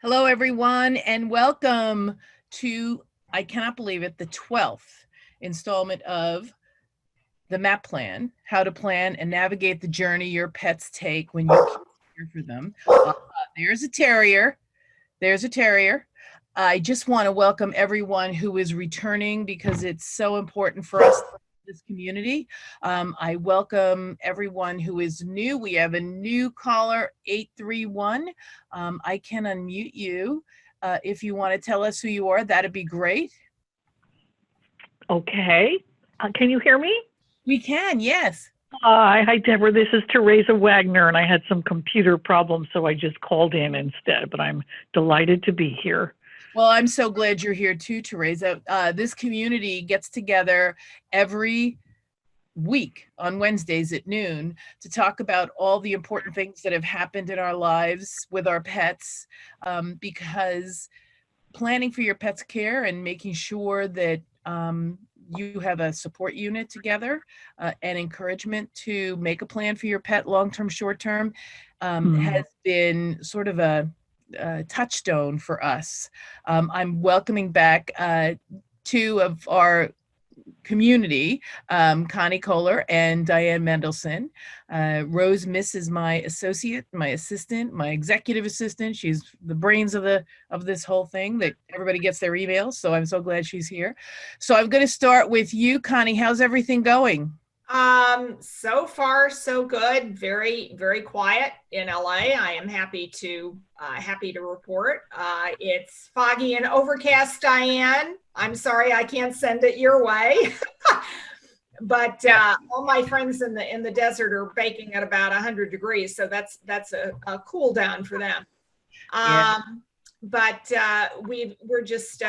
Hello, everyone, and welcome to, I cannot believe it, the 12th installment of the MAP plan, how to plan and navigate the journey your pets take when you care for them. There's a terrier. There's a terrier. I just want to welcome everyone who is returning because it's so important for us, this community. I welcome everyone who is new. We have a new caller, 831. I can unmute you. If you want to tell us who you are, that'd be great. Okay. Can you hear me? We can, yes. Hi, Deborah. This is Teresa Wagner, and I had some computer problems, so I just called in instead, but I'm delighted to be here. Well, I'm so glad you're here too, Teresa. This community gets together every week on Wednesdays at noon to talk about all the important things that have happened in our lives with our pets, because planning for your pet's care and making sure that you have a support unit together and encouragement to make a plan for your pet long-term, short-term has been sort of a touchstone for us. I'm welcoming back two of our community, Connie Kohler and Diane Mendelson. Rose Miss is my associate, my assistant, my executive assistant. She's the brains of this whole thing, that everybody gets their emails. So I'm so glad she's here. So I'm going to start with you, Connie. How's everything going? So far so good. Very, very quiet in LA. I am happy to report. It's foggy and overcast, Diane. I'm sorry I can't send it your way. But all my friends in the desert are baking at about 100 degrees, so that's a cool down for them. But we're just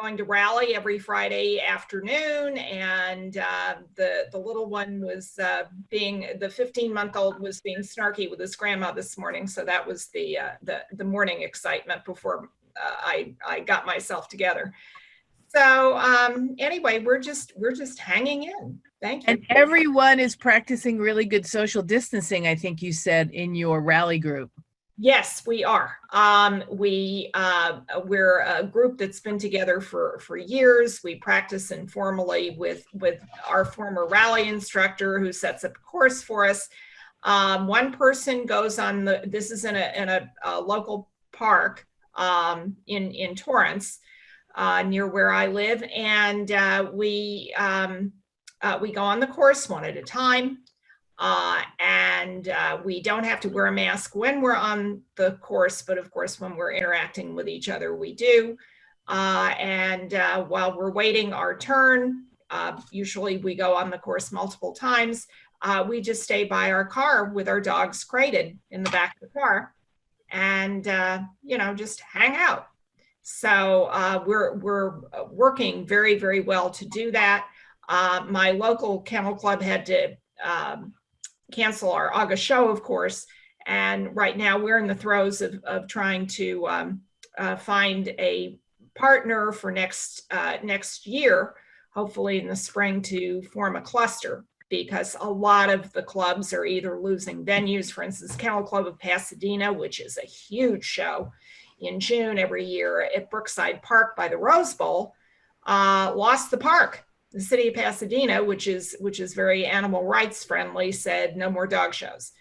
going to rally every Friday afternoon, and the little one was the 15-month-old was being snarky with his grandma this morning, so that was the morning excitement before I got myself together. So anyway, we're just hanging in. Thank you. And everyone is practicing really good social distancing, I think you said, in your rally group. Yes, we are. We're a group that's been together for years. We practice informally with our former rally instructor who sets up a course for us. One person goes on this is in a local park in Torrance, near where I live, and we go on the course one at a time. And we don't have to wear a mask when we're on the course, but of course, when we're interacting with each other, we do. And while we're waiting our turn, usually we go on the course multiple times, we just stay by our car with our dogs crated in the back of the car and, just hang out. So we're working very, very well to do that. My local kennel club had to cancel our August show, of course, and right now we're in the throes of trying to find a partner for next year, hopefully in the spring, to form a cluster, because a lot of the clubs are either losing venues. For instance, Kennel Club of Pasadena, which is a huge show in June every year at Brookside Park by the Rose Bowl, lost the park. The city of Pasadena, which is very animal rights friendly, said no more dog shows.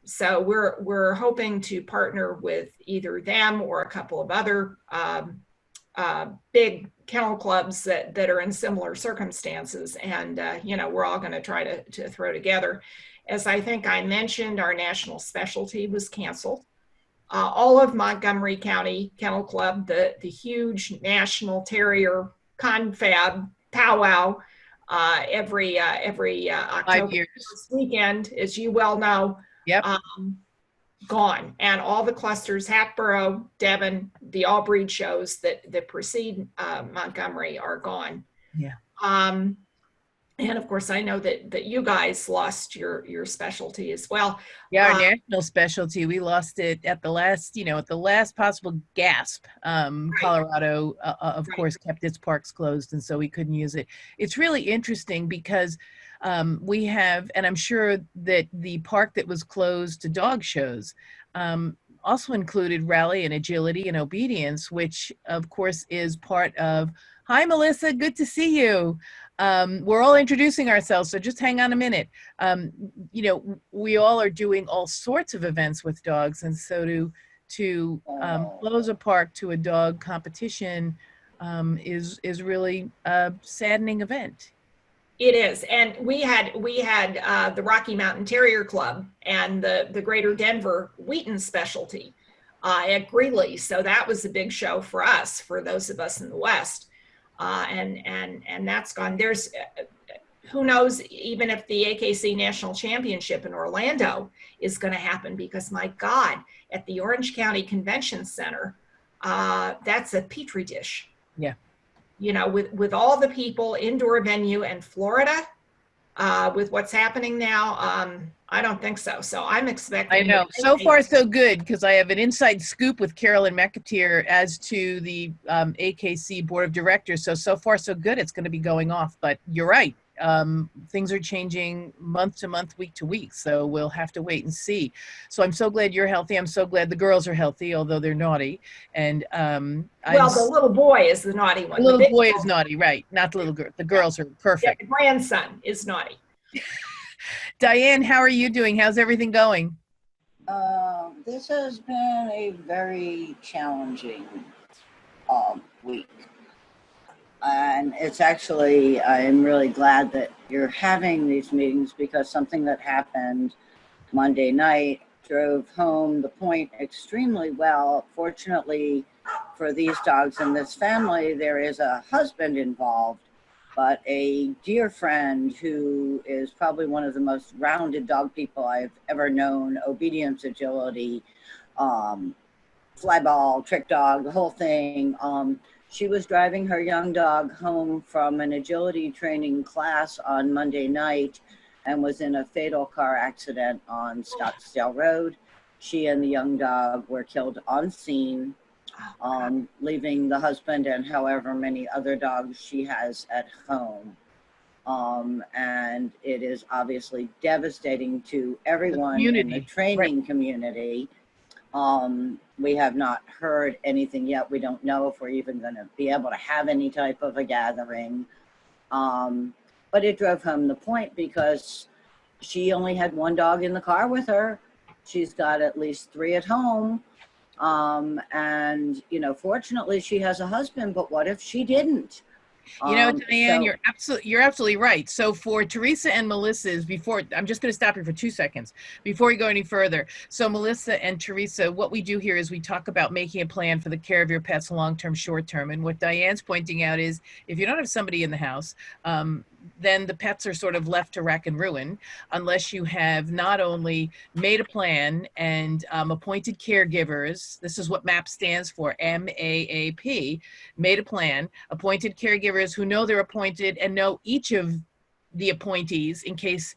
So we're hoping to partner with either them or a couple of other big kennel clubs that are in similar circumstances, and we're all going to try to throw together. As I think I mentioned, our national specialty was canceled. All of Montgomery County Kennel Club, the huge national terrier confab powwow every October weekend, as you well know. Yep. Gone. And all the clusters, Hatboro, Devon, the all breed shows that precede Montgomery are gone. Yeah. And of course, I know that you guys lost your specialty as well. Yeah, our national specialty, we lost it at the last possible gasp. Colorado, of course, kept its parks closed, and so we couldn't use it. It's really interesting because we have, and I'm sure that the park that was closed to dog shows also included rally and agility and obedience, which of course is part of, hi, Melissa, good to see you. We're all introducing ourselves, so just hang on a minute. You know, we all are doing all sorts of events with dogs, and so to close a park to a dog competition is really a saddening event. It is, and we had the Rocky Mountain Terrier Club and the Greater Denver Wheaton Specialty at Greeley, so that was a big show for us, for those of us in the West, and that's gone. There's who knows even if the AKC National Championship in Orlando is going to happen, because my God, at the Orange County Convention Center, that's a petri dish. Yeah. You know, with all the people, indoor venue in Florida, with what's happening now, I don't think so. So I'm expecting. I know. So far, so good, because I have an inside scoop with Carolyn McAteer as to the AKC Board of Directors. So far, so good. It's going to be going off. But you're right. Things are changing month to month, week to week. So we'll have to wait and see. So I'm so glad you're healthy. I'm so glad the girls are healthy, although they're naughty. And well, the little boy is the naughty one. The little boy is naughty, right? Not the little girl. The girls are perfect. Yeah, the grandson is naughty. Diane, how are you doing? How's everything going? This has been a very challenging week. And it's actually, I'm really glad that you're having these meetings, because something that happened Monday night drove home the point extremely well. Fortunately for these dogs and this family, there is a husband involved, but a dear friend who is probably one of the most rounded dog people I've ever known, obedience, agility, fly ball, trick dog, the whole thing. She was driving her young dog home from an agility training class on Monday night and was in a fatal car accident on Scottsdale Road. She and the young dog were killed on scene, leaving the husband and however many other dogs she has at home. And it is obviously devastating to everyone in the training community. We have not heard anything yet. We don't know if we're even going to be able to have any type of a gathering. But it drove home the point, because she only had one dog in the car with her. She's got at least 3 at home. And, you know, fortunately she has a husband, but what if she didn't? You know, Diane, you're absolutely right. So for Teresa and Melissa's, I'm just going to stop you for 2 seconds before we go any further. So Melissa and Teresa, what we do here is we talk about making a plan for the care of your pets, long-term, short-term. And what Diane's pointing out is, if you don't have somebody in the house, then the pets are sort of left to rack and ruin, unless you have not only made a plan and appointed caregivers. This is what MAAP stands for, MAAP, made a plan, appointed caregivers who know they're appointed and know each of the appointees, in case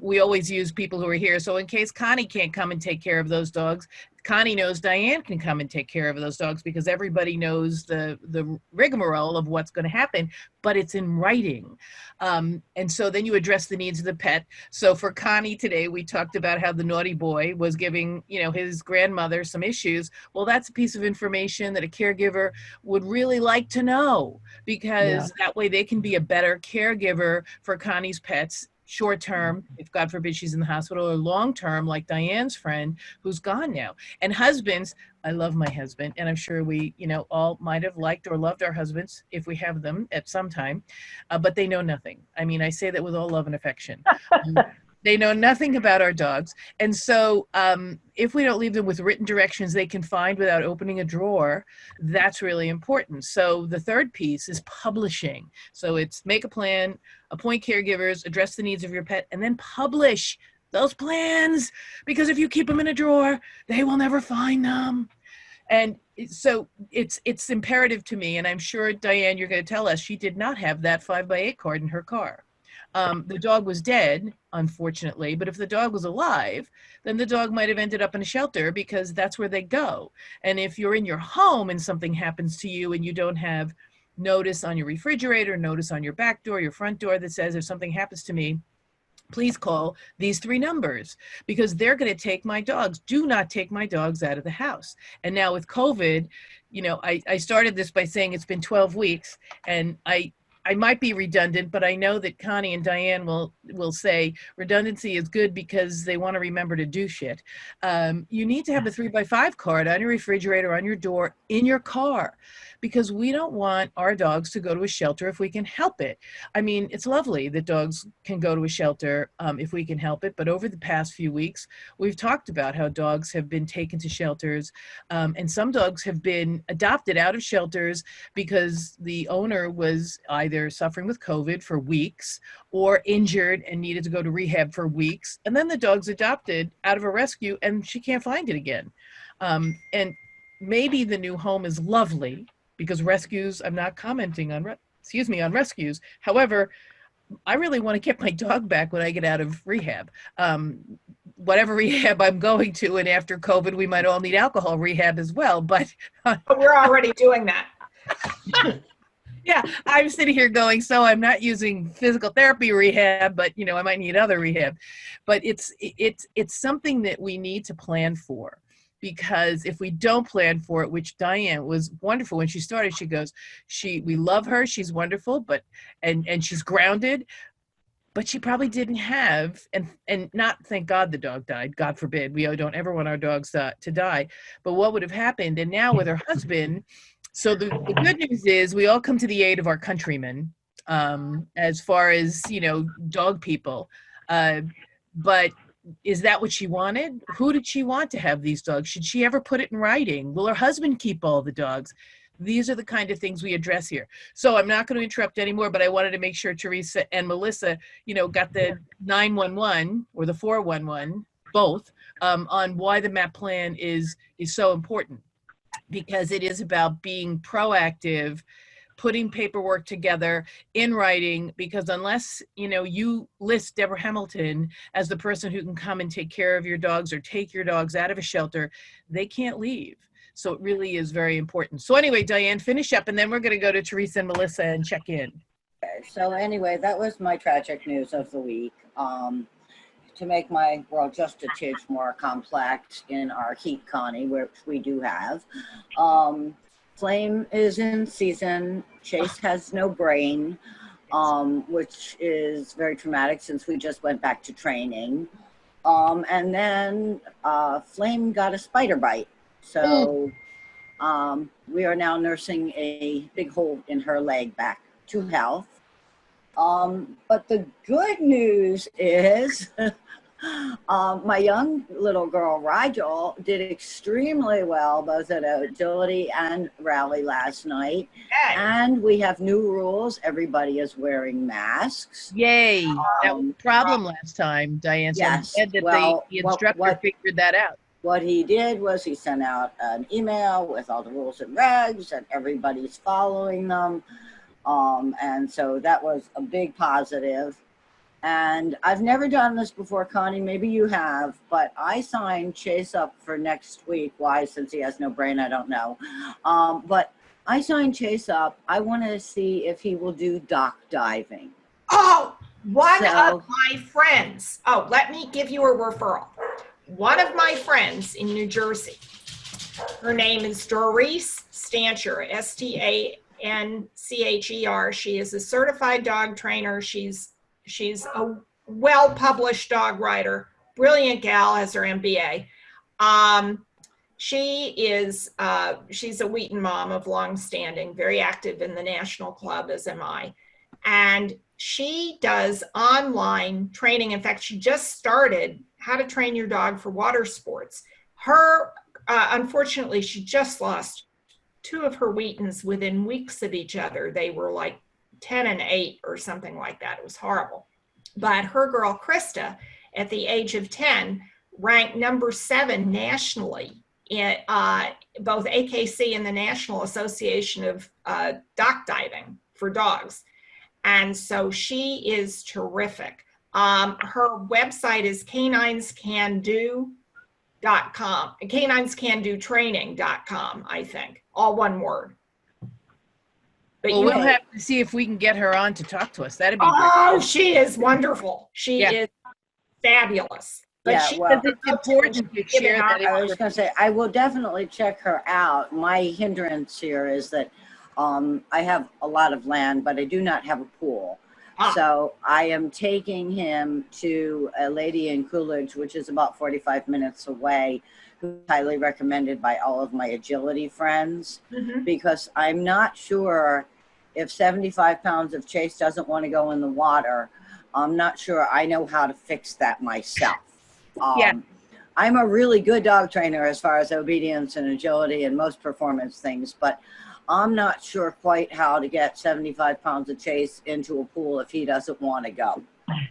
we always use people who are here. So in case Connie can't come and take care of those dogs, Connie knows Diane can come and take care of those dogs, because everybody knows the rigmarole of what's going to happen, but it's in writing. And so then you address the needs of the pet. So for Connie today, we talked about how the naughty boy was giving, you know, his grandmother some issues. Well, that's a piece of information that a caregiver would really like to know, because that way they can be a better caregiver for Connie's pets, short term, if God forbid she's in the hospital, or long term, like Diane's friend who's gone now. And husbands, I love my husband, and I'm sure we, you know, all might have liked or loved our husbands if we have them at some time, but they know nothing. I mean, I say that with all love and affection. They know nothing about our dogs. And so if we don't leave them with written directions they can find without opening a drawer, that's really important. So the third piece is publishing. So it's make a plan, appoint caregivers, address the needs of your pet, and then publish those plans. Because if you keep them in a drawer, they will never find them. And so it's imperative to me, and I'm sure, Diane, you're going to tell us, she did not have that 5x8 card in her car. The dog was dead, unfortunately, but if the dog was alive, then the dog might have ended up in a shelter, because that's where they go. And if you're in your home and something happens to you and you don't have notice on your refrigerator, notice on your back door, your front door that says, if something happens to me, please call these 3 numbers because they're going to take my dogs. Do not take my dogs out of the house. And now with COVID, you know, I started this by saying it's been 12 weeks, and I might be redundant, but I know that Connie and Diane will say redundancy is good because they want to remember to do shit. You need to have a 3x5 card on your refrigerator, on your door, in your car, because we don't want our dogs to go to a shelter if we can help it. I mean, it's lovely that dogs can go to a shelter if we can help it, but over the past few weeks, we've talked about how dogs have been taken to shelters, and some dogs have been adopted out of shelters because the owner was either suffering with COVID for weeks or injured and needed to go to rehab for weeks. And then the dog's adopted out of a rescue and she can't find it again. And maybe the new home is lovely because rescues, I'm not commenting on, on rescues. However, I really want to get my dog back when I get out of rehab. Whatever rehab I'm going to, and after COVID, we might all need alcohol rehab as well, but we're already doing that. yeah, I'm sitting here going, so I'm not using physical therapy rehab, but you know, I might need other rehab. But it's something that we need to plan for, because if we don't plan for it, which Diane was wonderful when she started, she goes, we love her, she's wonderful, but and she's grounded, but she probably didn't have, and not, thank God the dog died, God forbid, we don't ever want our dogs to die, but what would have happened? And now with her husband, so the good news is we all come to the aid of our countrymen, as far as, you know, dog people. But is that what she wanted? Who did she want to have these dogs? Should she ever put it in writing? Will her husband keep all the dogs? These are the kind of things we address here. So I'm not going to interrupt anymore, but I wanted to make sure Teresa and Melissa, you know, got the 911 or the 411, both, on why the MAP plan is so important. Because it is about being proactive, putting paperwork together in writing, because unless, you know, you list Deborah Hamilton as the person who can come and take care of your dogs or take your dogs out of a shelter, they can't leave. So it really is very important. So anyway, Diane, finish up, and then we're going to go to Teresa and Melissa and check in. Okay, so anyway, that was my tragic news of the week. To make my world just a tinge more complex in our heat, Connie, which we do have. Flame is in season. Chase has no brain, which is very traumatic since we just went back to training. And then Flame got a spider bite. So we are now nursing a big hole in her leg back to health. But the good news is my young little girl, Rigel, did extremely well, both at agility and rally last night. Yay. And we have new rules. Everybody is wearing masks. Yay. That was a problem last time, Diane. So Yes. I'm glad that the instructor figured that out. What he did was he sent out an email with all the rules and regs, and everybody's following them. And so that was a big positive. And I've never done this before, Connie, maybe you have, but I signed Chase up for next week. Why? Since he has no brain, I don't know. But I signed Chase up. I want to see if he will do dock diving. Oh, one of my friends. Oh, let me give you a referral. One of my friends in New Jersey, her name is Doris Stancher, Stancher. She is a certified dog trainer. She's a well-published dog writer, brilliant gal, has her MBA. She's a Wheaton mom of long standing, very active in the national club, as am I. And she does online training. In fact, she just started how to train your dog for water sports. Unfortunately, she just lost 2 of her Wheatons within weeks of each other. They were like 10 and 8 or something like that. It was horrible. But her girl, Krista, at the age of 10, ranked number 7 nationally in both AKC and the National Association of Dock Diving for Dogs. And so she is terrific. Her website is caninescando.com, caninescandotraining.com, I think, all one word. But well, we'll have to see if we can get her on to talk to us. That'd be great. Oh, she is wonderful. She is fabulous. But Yeah, she well, Because it's up to important to giving share that. I was going to say, I will definitely check her out. My hindrance here is that I have a lot of land, but I do not have a pool. Ah. So I am taking him to a lady in Coolidge, which is about 45 minutes away, who's highly recommended by all of my agility friends, Mhm. because I'm not sure if 75 pounds of Chase doesn't want to go in the water. I'm not sure I know how to fix that myself. Yeah. I'm a really good dog trainer as far as obedience and agility and most performance things, but I'm not sure quite how to get 75 pounds of Chase into a pool if he doesn't want to go.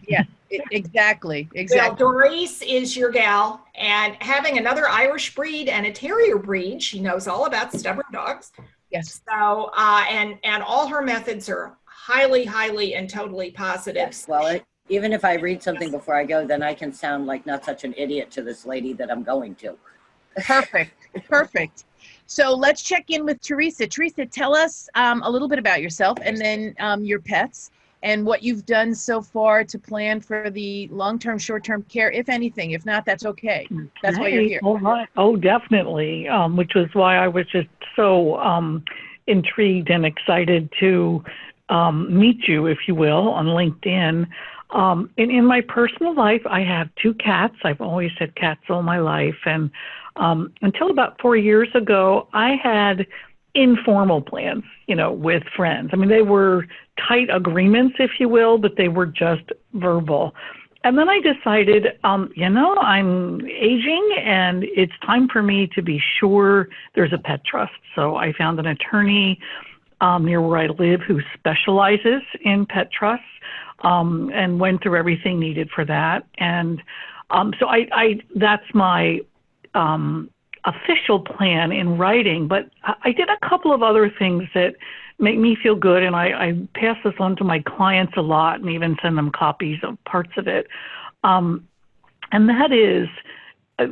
Yeah, exactly. Well, Exactly. Doris is your gal, and having another Irish breed and a terrier breed, she knows all about stubborn dogs. Yes. So, and all her methods are highly, highly, and totally positive. Yes, well, even if I read something before I go, then I can sound like not such an idiot to this lady that I'm going to. Perfect. Perfect. So let's check in with Teresa. Teresa, tell us a little bit about yourself and then your pets and what you've done so far to plan for the long-term, short-term care, if anything. If not, that's okay. That's why you're here. All right. Oh, definitely. Which was why I was just so intrigued and excited to meet you, if you will, on LinkedIn. And in my personal life, I have 2 cats. I've always had cats all my life. And until about 4 years ago, I had informal plans, with friends. I mean, they were tight agreements, if you will, but they were just verbal. And then I decided, I'm aging and it's time for me to be sure there's a pet trust. So I found an attorney near where I live who specializes in pet trusts and went through everything needed for that. And so that's my official plan in writing, but I did a couple of other things that make me feel good, and I pass this on to my clients a lot and even send them copies of parts of it. And that is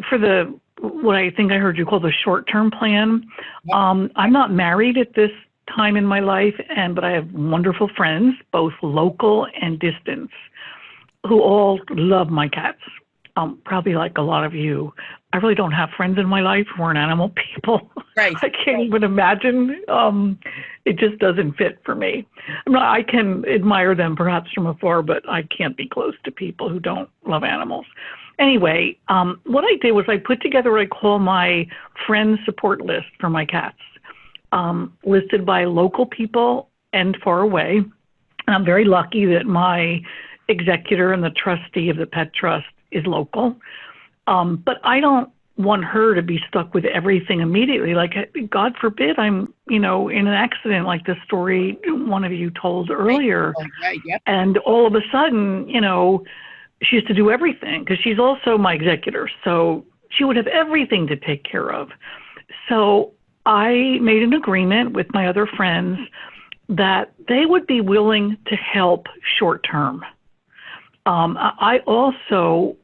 for what I think I heard you call the short-term plan. I'm not married at this time in my life, but I have wonderful friends, both local and distant, who all love my cats. Probably like a lot of you. I really don't have friends in my life who aren't animal people. Right. I can't even imagine. It just doesn't fit for me. I can admire them perhaps from afar, but I can't be close to people who don't love animals. Anyway, what I did was I put together what I call my friend support list for my cats, listed by local people and far away. And I'm very lucky that my executor and the trustee of the pet trust is local. But I don't want her to be stuck with everything immediately. Like, God forbid I'm, in an accident like the story one of you told earlier. Right. Yep. And all of a sudden, she has to do everything because she's also my executor. So she would have everything to take care of. So I made an agreement with my other friends that they would be willing to help short term. I also,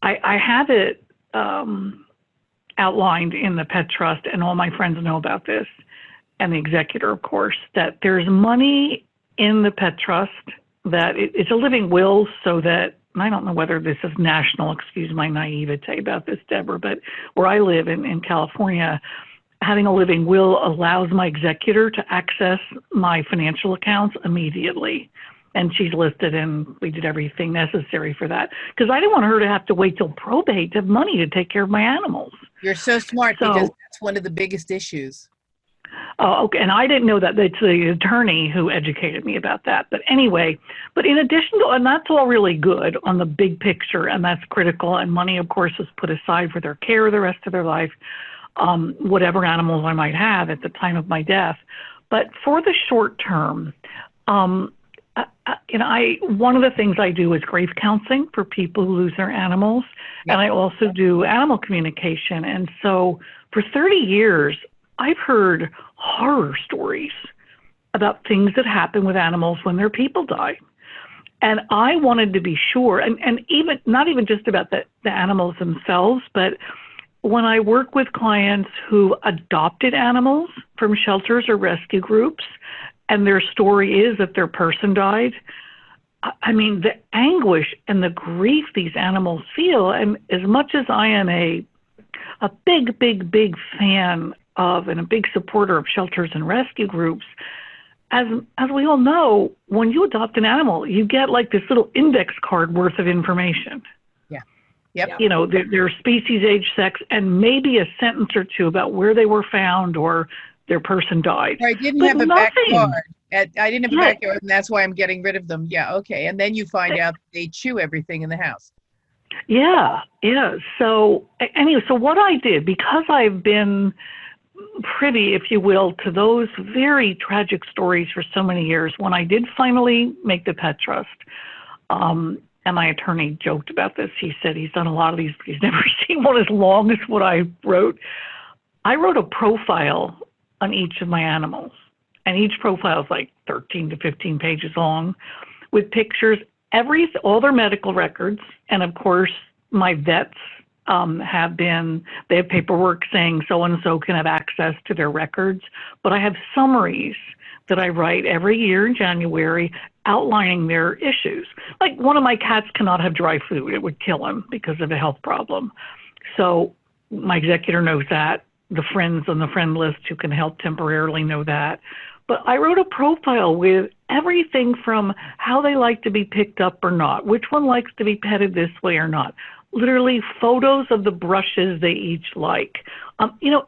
I have it outlined in the pet trust, and all my friends know about this, and the executor, of course, that there's money in the pet trust, that it's a living will, so that, and I don't know whether this is national, excuse my naivete about this, Deborah, but where I live in California, having a living will allows my executor to access my financial accounts immediately. And she's listed, and we did everything necessary for that. Because I didn't want her to have to wait till probate to have money to take care of my animals. You're so smart, because that's one of the biggest issues. Oh, okay. And I didn't know that. It's the attorney who educated me about that. But anyway, but in addition to, and that's all really good on the big picture, and that's critical. And money, of course, is put aside for their care the rest of their life, whatever animals I might have at the time of my death. But for the short term, one of the things I do is grief counseling for people who lose their animals. Yep. And I also do animal communication. And so for 30 years, I've heard horror stories about things that happen with animals when their people die. And I wanted to be sure, and even not even just about the animals themselves, but when I work with clients who adopted animals from shelters or rescue groups, and their story is that their person died, I mean, the anguish and the grief these animals feel. And as much as I am a big fan of and a big supporter of shelters and rescue groups, as we all know, when you adopt an animal, you get like this little index card worth of information. Yeah. Yep. You know, their species, age, sex, and maybe a sentence or two about where they were found or their person died. Or I didn't But have a nothing. backyard. I didn't have a Yeah. backyard, and that's why I'm getting rid of them. Yeah, okay. And then you find out they chew everything in the house. Yeah. So anyway, so what I did, because I've been privy, if you will, to those very tragic stories for so many years, when I did finally make the pet trust, and my attorney joked about this. He said he's done a lot of these, but he's never seen one as long as what I wrote. I wrote a profile on each of my animals, and each profile is like 13 to 15 pages long with pictures, all their medical records, and of course, my vets they have paperwork saying so-and-so can have access to their records, but I have summaries that I write every year in January outlining their issues. Like one of my cats cannot have dry food. It would kill him because of a health problem. So my executor knows that. The friends on the friend list who can help temporarily know that. But I wrote a profile with everything from how they like to be picked up or not, which one likes to be petted this way or not, literally photos of the brushes they each like.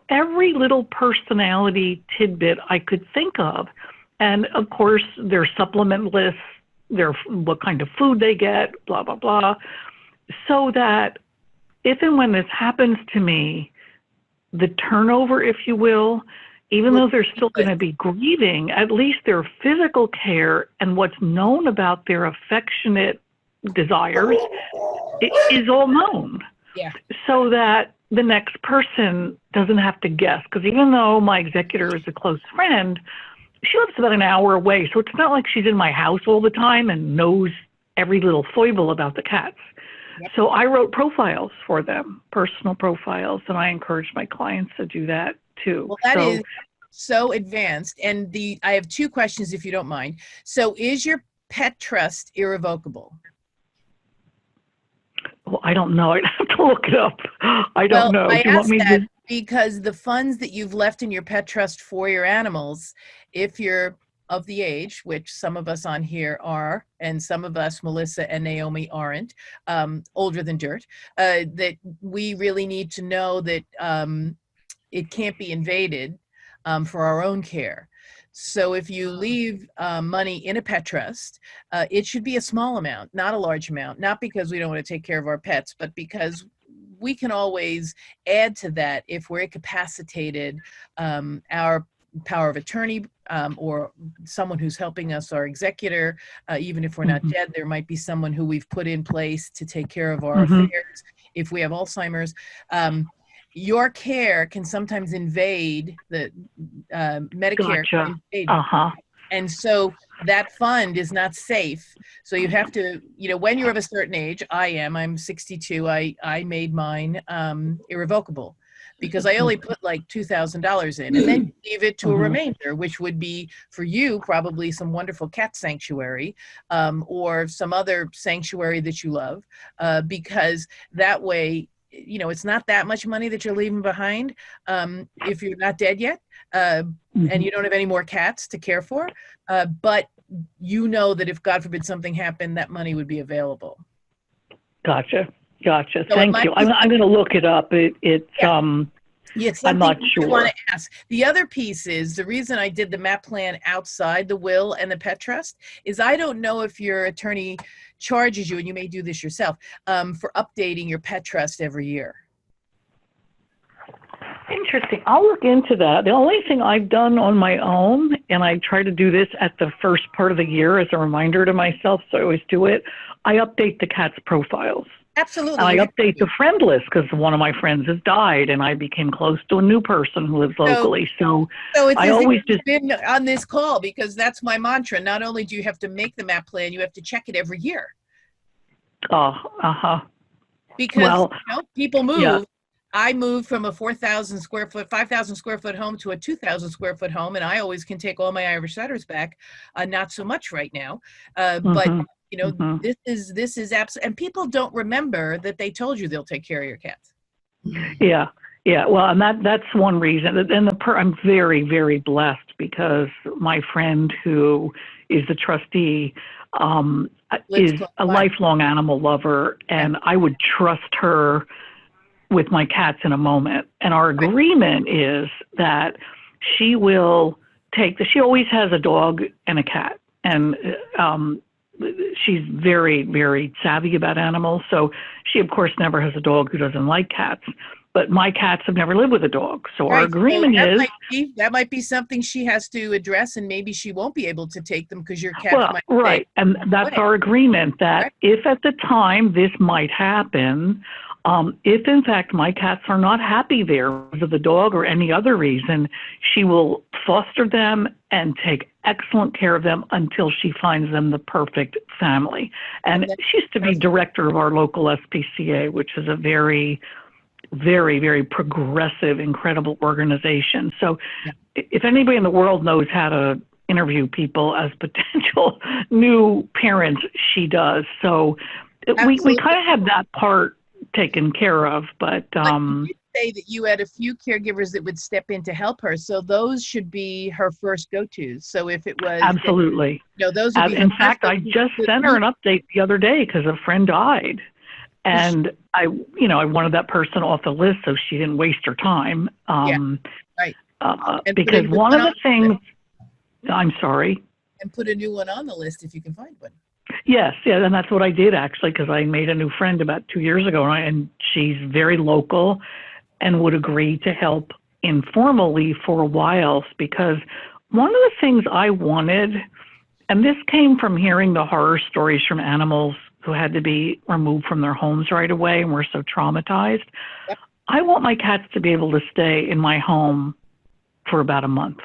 Every little personality tidbit I could think of. And of course, their supplement lists, what kind of food they get, blah, blah, blah. So that if and when this happens to me, the turnover, if you will, even though they're still going to be grieving, at least their physical care and what's known about their affectionate desires is all known. Yeah. So that the next person doesn't have to guess. Because even though my executor is a close friend, she lives about an hour away. So it's not like she's in my house all the time and knows every little foible about the cats. Yep. So I wrote profiles for them, personal profiles, and I encourage my clients to do that too. Well, that is so advanced. And I have two questions, if you don't mind. So is your pet trust irrevocable? Well, I don't know. I'd have to look it up. I don't know. I Do you want asked me that to? because the funds that you've left in your pet trust for your animals, if you're of the age, which some of us on here are, and some of us, Melissa and Naomi, aren't, older than dirt, that we really need to know that it can't be invaded for our own care. So if you leave money in a pet trust, it should be a small amount, not a large amount, not because we don't want to take care of our pets, but because we can always add to that if we're incapacitated. Our power of attorney or someone who's helping us, our executor, even if we're not dead, there might be someone who we've put in place to take care of our affairs if we have Alzheimer's. Your care can sometimes invade the Medicare. Gotcha. And so that fund is not safe. So you have to, when you're of a certain age, I'm 62, I made mine irrevocable because I only put like $2,000 in, and then you leave it to a remainder, which would be for you probably some wonderful cat sanctuary or some other sanctuary that you love, because that way, it's not that much money that you're leaving behind if you're not dead yet and you don't have any more cats to care for. But that if God forbid something happened, that money would be available. Gotcha. So Thank you. I'm going to look it up. It's I'm not sure. I want to ask. The other piece is the reason I did the MAP plan outside the will and the pet trust is I don't know if your attorney charges you, and you may do this yourself, for updating your pet trust every year. Interesting. I'll look into that. The only thing I've done on my own, and I try to do this at the first part of the year as a reminder to myself, so I always do it, I update the cat's profiles. Absolutely. And I update the friend list because one of my friends has died and I became close to a new person who lives locally. So it's I always just been on this call because that's my mantra. Not only do you have to make the MAP plan, you have to check it every year. Because people move. Yeah. I moved from a 4,000 square foot, 5,000 square foot home to a 2,000 square foot home, and I always can take all my Irish setters back. Not so much right now, but You know, Mhm. this is absolutely, and people don't remember that they told you they'll take care of your cats. Yeah, yeah. Well, and that's one reason. And I'm very, very blessed because my friend who is the trustee Lives is close a by. lifelong animal lover, Yeah. and I would trust her with my cats in a moment. And our Right. agreement is that she will she always has a dog and a cat. And she's very, very savvy about animals. So she, of course, never has a dog who doesn't like cats. But my cats have never lived with a dog. So our Right. So agreement is, that might be something she has to address, and maybe she won't be able to take them because your cats well, might right. And that's away. our agreement that Right. if at the time this might happen, if in fact my cats are not happy there because of the dog or any other reason, she will foster them and take excellent care of them until she finds them the perfect family. And And then- she used to be director of our local SPCA, which is a very, very, very progressive, incredible organization. So Yeah. if anybody in the world knows how to interview people as potential new parents, she does. So we Absolutely. kind of have that part taken care of, but you did say that you had a few caregivers that would step in to help her, so those should be her first go-tos. So if it was absolutely. those would be her In first fact, I go-tos. just sent her an update the other day because a friend died. And I wanted that person off the list so she didn't waste her time. Right. Because one of the things, I'm sorry. And put a new one on the list if you can find one. Yes, yeah, and that's what I did actually, because I made a new friend about 2 years ago, and she's very local and would agree to help informally for a while. Because one of the things I wanted, and this came from hearing the horror stories from animals who had to be removed from their homes right away and were so traumatized. Yep. I want my cats to be able to stay in my home for about a month,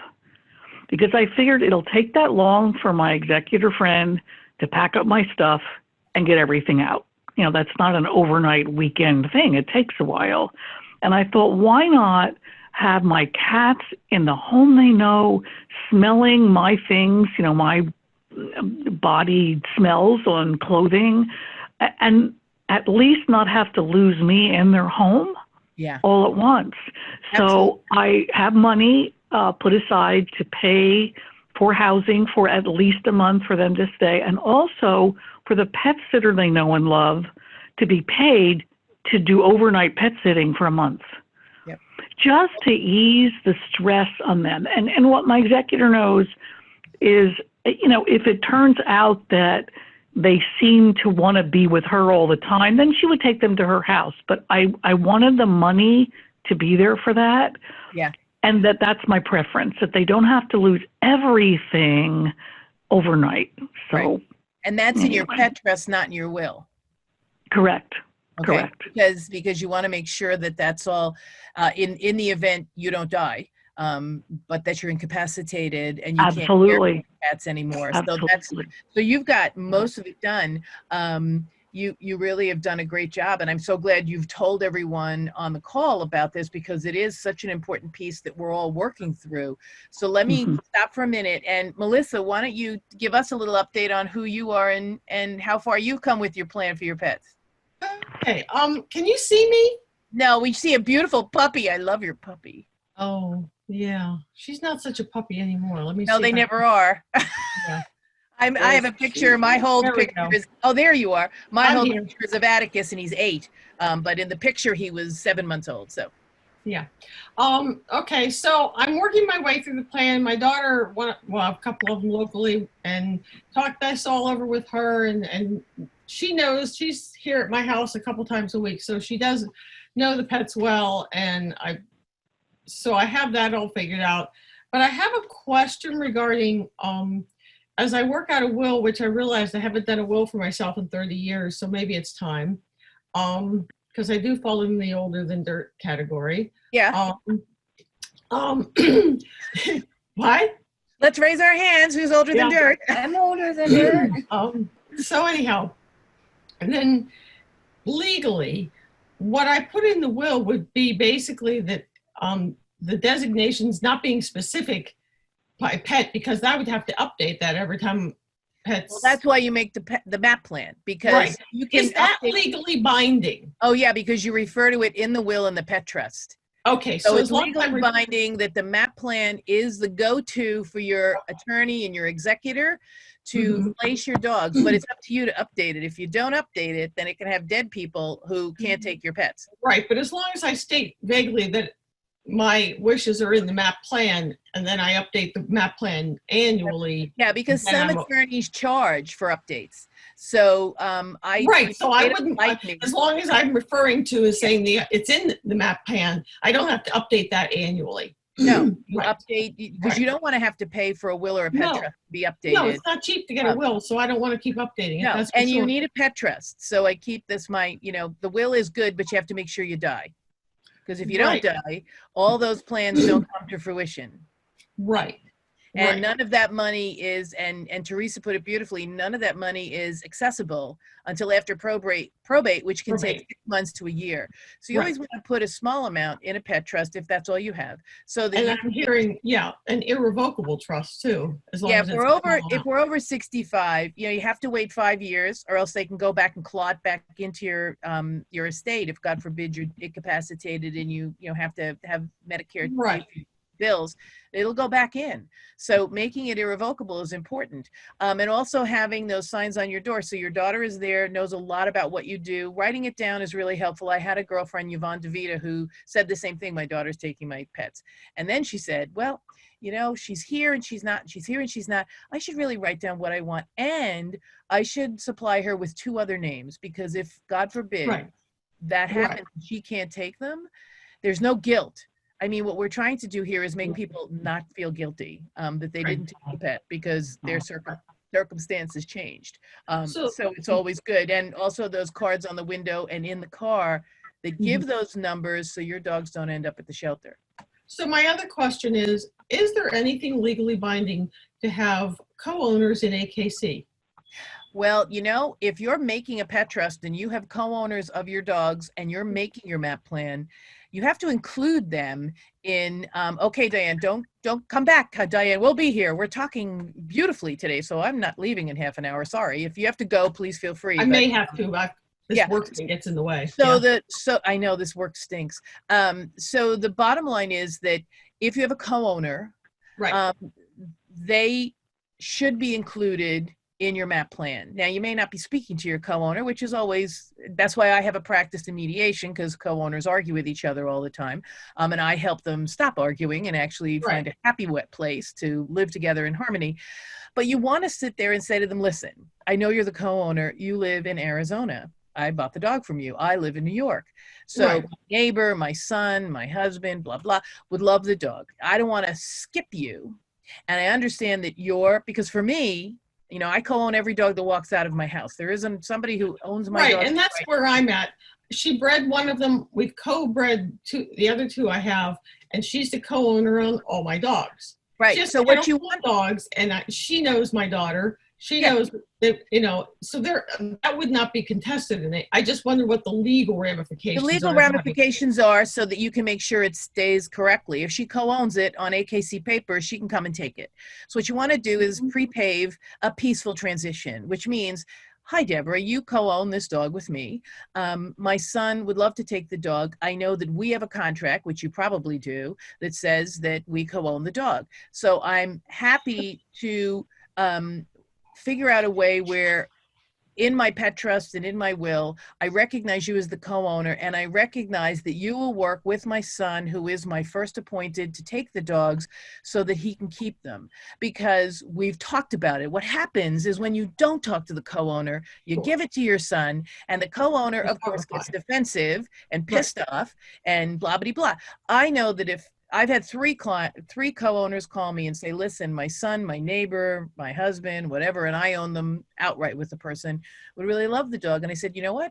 because I figured it'll take that long for my executor friend to pack up my stuff and get everything out. That's not an overnight weekend thing. It takes a while. And I thought, why not have my cats in the home they know, smelling my things, my body smells on clothing, and at least not have to lose me in their home all at once. Absolutely. So I have money put aside to pay for housing for at least a month for them to stay, and also for the pet sitter they know and love to be paid to do overnight pet sitting for a month. Yep. Just to ease the stress on them. And what my executor knows is, if it turns out that they seem to want to be with her all the time, then she would take them to her house. But I wanted the money to be there for that. Yeah. And that's my preference, that they don't have to lose everything overnight. So, right. And that's in your pet trust, not in your will. Correct. Okay. Correct. Because you want to make sure that that's all in the event you don't die, but that you're incapacitated and you can't care for your cats anymore. Absolutely. So you've got most of it done. You really have done a great job, and I'm so glad you've told everyone on the call about this, because it is such an important piece that we're all working through. So let me stop for a minute, and Melissa, why don't you give us a little update on who you are and how far you've come with your plan for your pets? Okay. Can you see me? No, we see a beautiful puppy. I love your puppy. Oh, yeah. She's not such a puppy anymore. Let me see. No, they never are. Yeah. I have a picture. My whole picture is, there you are. My whole picture is of Atticus, and he's 8. But in the picture, he was 7 months old. So, yeah. Okay. So I'm working my way through the plan. My daughter, a couple of them locally, and talked this all over with her, and she knows. She's here at my house a couple times a week, so she does know the pets well, and I have that all figured out. But I have a question regarding as I work out a will, which I realized I haven't done a will for myself in 30 years, so maybe it's time, because I do fall in the older than dirt category. Yeah. What? Let's raise our hands. Who's older than dirt? I'm older than dirt. So anyhow, and then legally, what I put in the will would be basically that the designations not being specific by pet, because I would have to update that every time pets. Well, that's why you make the MAP plan, because Right. you can Is that update. legally binding? Oh, yeah, because you refer to it in the will and the pet trust. Okay, So so it's as long as legally I'm binding that the MAP plan is the go-to for your attorney and your executor to Mhm. place your dogs, but it's up to you to update it. If you don't update it, then it can have dead people who can't take your pets. Right, but as long as I state vaguely that my wishes are in the MAP plan, and then I update the MAP plan annually. Yeah, because then some I'm- attorneys charge for updates. So Right, so I they don't wouldn't, like me. as long as I'm referring to as saying it's in the MAP plan, I don't have to update that annually. No, you Right. update, because Right. you don't want to have to pay for a will or a pet No. trust to be No, updated. it's not cheap to get a will, so I don't want to keep updating it. No, That's for and you sure. need a pet trust. So I keep this, the will is good, but you have to make sure you die. Because if you don't Right. die, all those plans don't come to fruition. Right. And Right. none of that money is, and Teresa put it beautifully, none of that money is accessible until after probate, which can take 6 months to a year. So you Right. always want to put a small amount in a pet trust if that's all you have. So that And you I'm hearing, an irrevocable trust too, as long Yeah, as if it's we're a over small if amount. we're over 65, you have to wait 5 years, or else they can go back and claw it back into your estate if, God forbid, you're incapacitated and you have to have Medicare Right. pay for your bills. It'll go back in. So making it irrevocable is important, and also having those signs on your door. So your daughter is there, knows a lot about what you do. Writing it down is really helpful. I had a girlfriend, Yvonne DeVita, who said the same thing. My daughter's taking my pets, and then she said, "Well, she's here and she's not, she's here and she's not. I should really write down what I want. And I should supply her with 2 other names, because if, God forbid, Right. that Right. happens, and she can't take them, there's no guilt." I mean, what we're trying to do here is make people not feel guilty that they Right. didn't take the pet because their circumstances changed. So- So it's always good. And also those cards on the window and in the car that give those numbers so your dogs don't end up at the shelter. So my other question is there anything legally binding to have co-owners in AKC? Well, if you're making a pet trust and you have co-owners of your dogs and you're making your MAP plan, you have to include them in, okay, Diane, don't come back. Diane, we'll be here. We're talking beautifully today, so I'm not leaving in half an hour. Sorry. If you have to go, please feel free. I may have to. This Yeah. work thing gets in the way. So I know this work stinks. So the bottom line is that if you have a co-owner, Right. they should be included in your MAP plan. Now, you may not be speaking to your co-owner, which is that's why I have a practice in mediation, because co-owners argue with each other all the time. And I help them stop arguing and actually find a happy, wet place to live together in harmony. But you want to sit there and say to them, listen, I know you're the co-owner. You live in Arizona. I bought the dog from you. I live in New York. So Right. my neighbor, my son, my husband, blah, blah, would love the dog. I don't want to skip you. And I understand that because for me, I co-own every dog that walks out of my house. There isn't somebody who owns my dog. Right, and that's where I'm at. She bred one of them. We've co-bred the other 2 I have, and she's the co-owner on all my dogs. Right. So what you want, dogs, and she knows my daughter. She knows that, so that would not be contested in it. I just wonder what the legal ramifications the legal are. ramifications are so that you can make sure it stays correctly. If she co-owns it on AKC paper, she can come and take it. So what you want to do is pre-pave a peaceful transition, which means, hi, Deborah, you co-own this dog with me. My son would love to take the dog. I know that we have a contract, which you probably do, that says that we co-own the dog. So I'm happy to figure out a way where in my pet trust and in my will, I recognize you as the co-owner, and I recognize that you will work with my son, who is my first appointed, to take the dogs so that he can keep them, because we've talked about it. What happens is when you don't talk to the co-owner, you give it to your son, and the co-owner, of course, gets defensive and pissed off and blah, blah, blah. I know that if I've had 3 co-owners call me and say, listen, my son, my neighbor, my husband, whatever, and I own them outright with the person, would really love the dog. And I said, you know what?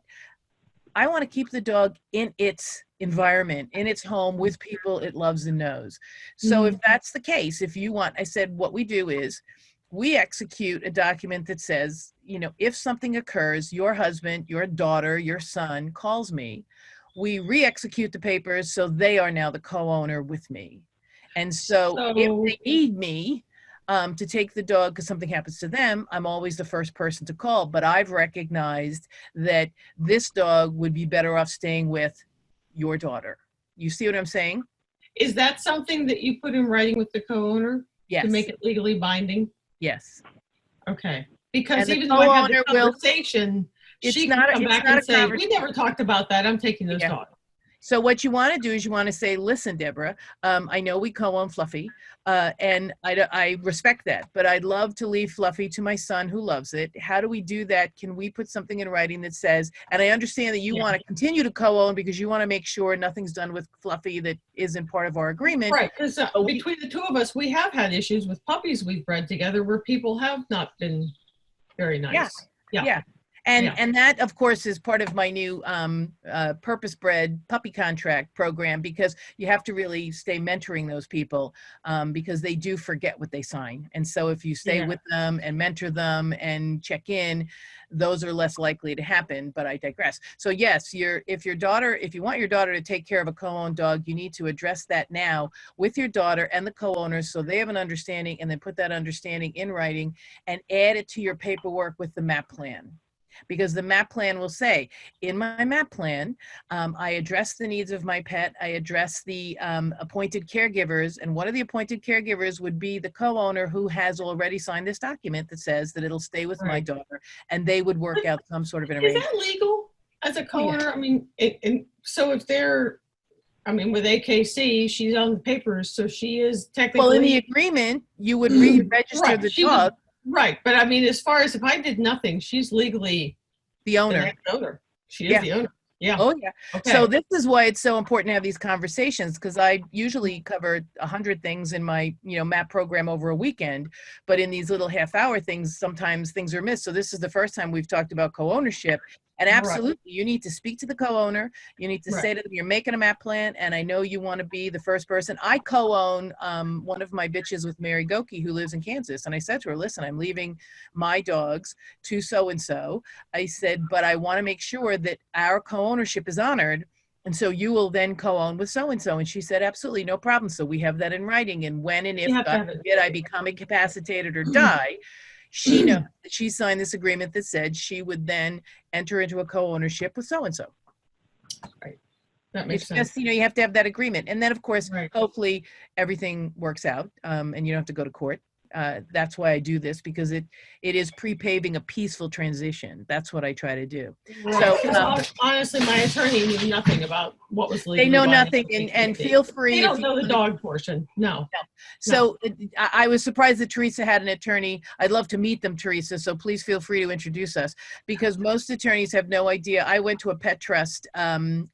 I want to keep the dog in its environment, in its home, with people it loves and knows. So if that's the case, if you want, I said, what we do is we execute a document that says, if something occurs, your husband, your daughter, your son calls me, we re-execute the papers so they are now the co-owner with me. And so if they need me, to take the dog because something happens to them, I'm always the first person to call. But I've recognized that this dog would be better off staying with your daughter. You see what I'm saying? Is that something that you put in writing with the co-owner Yes. to make it legally binding? Yes. Okay. Because And the even though I had the co-owner will- conversation, It's she not can come it's back not a and say, we conversation. never talked about that. I'm taking those Yeah. dogs. So what you want to do is you want to say, listen, Deborah, I know we co-own Fluffy, and I respect that, but I'd love to leave Fluffy to my son who loves it. How do we do that? Can we put something in writing that says, and I understand that you want to continue to co-own because you want to make sure nothing's done with Fluffy that isn't part of our agreement. Right, because between the two of us, we have had issues with puppies we've bred together where people have not been very nice. Yeah. And that, of course, is part of my new purpose-bred puppy contract program, because you have to really stay mentoring those people because they do forget what they sign. And so if you stay with them and mentor them and check in, those are less likely to happen. But I digress. So yes, if you want your daughter to take care of a co-owned dog, you need to address that now with your daughter and the co-owners so they have an understanding, and then put that understanding in writing and add it to your paperwork with the MAP plan. Because the MAP plan will say, in my MAP plan, I address the needs of my pet, I address the appointed caregivers, and one of the appointed caregivers would be the co-owner who has already signed this document that says that it'll stay with my daughter, and they would work out some sort of an arrangement. Is that legal as a co-owner? I mean, so if they're, with AKC, she's on the papers, so she is technically. Well, in the agreement, you would re-register the dog. Right, but as far as if I did nothing, she's legally the owner. The next owner. She is the owner. Yeah. Oh yeah. Okay. So this is why it's so important to have these conversations, because I usually cover 100 things in my MAP program over a weekend, but in these little half-hour things, sometimes things are missed. So this is the first time we've talked about co-ownership. And absolutely, you need to speak to the co-owner. You need to say to them, you're making a MAP plan, and I know you want to be the first person. I co-own one of my bitches with Mary Goki, who lives in Kansas. And I said to her, listen, I'm leaving my dogs to so-and-so. I said, but I want to make sure that our co-ownership is honored. And so you will then co-own with so-and-so. And she said, absolutely, no problem. So we have that in writing. And when and if, God forbid, I become incapacitated or die, she knows that she signed this agreement that said she would then enter into a co-ownership with so-and-so. Right. That makes sense. Just, you have to have that agreement. And then, of course, hopefully everything works out and you don't have to go to court. That's why I do this, because it is pre-paving a peaceful transition. That's what I try to do. Right. So honestly, my attorney knew nothing about what was legal. They know nothing, and feel free. They don't know the dog portion. No. So I was surprised that Teresa had an attorney. I'd love to meet them, Teresa. So please feel free to introduce us, because most attorneys have no idea. I went to a pet trust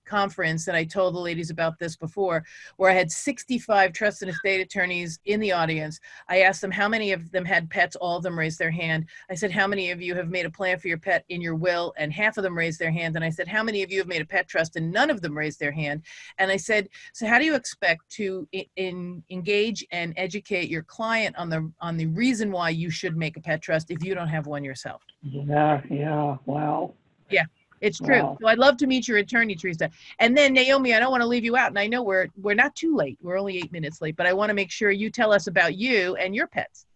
conference, and I told the ladies about this before, where I had 65 trust and estate attorneys in the audience. I asked them how many of them had pets. All of them raised their hand. I said, how many of you have made a plan for your pet in your will? And half of them raised their hand. And I said, how many of you have made a pet trust? And none of them raised their hand. And I said, so how do you expect to engage and educate your client on the reason why you should make a pet trust if you don't have one yourself? Yeah, wow. Yeah, it's true. Wow. So I'd love to meet your attorney, Teresa. And then Naomi, I don't want to leave you out. And I know we're not too late. We're only 8 minutes late, but I want to make sure you tell us about you and your pets.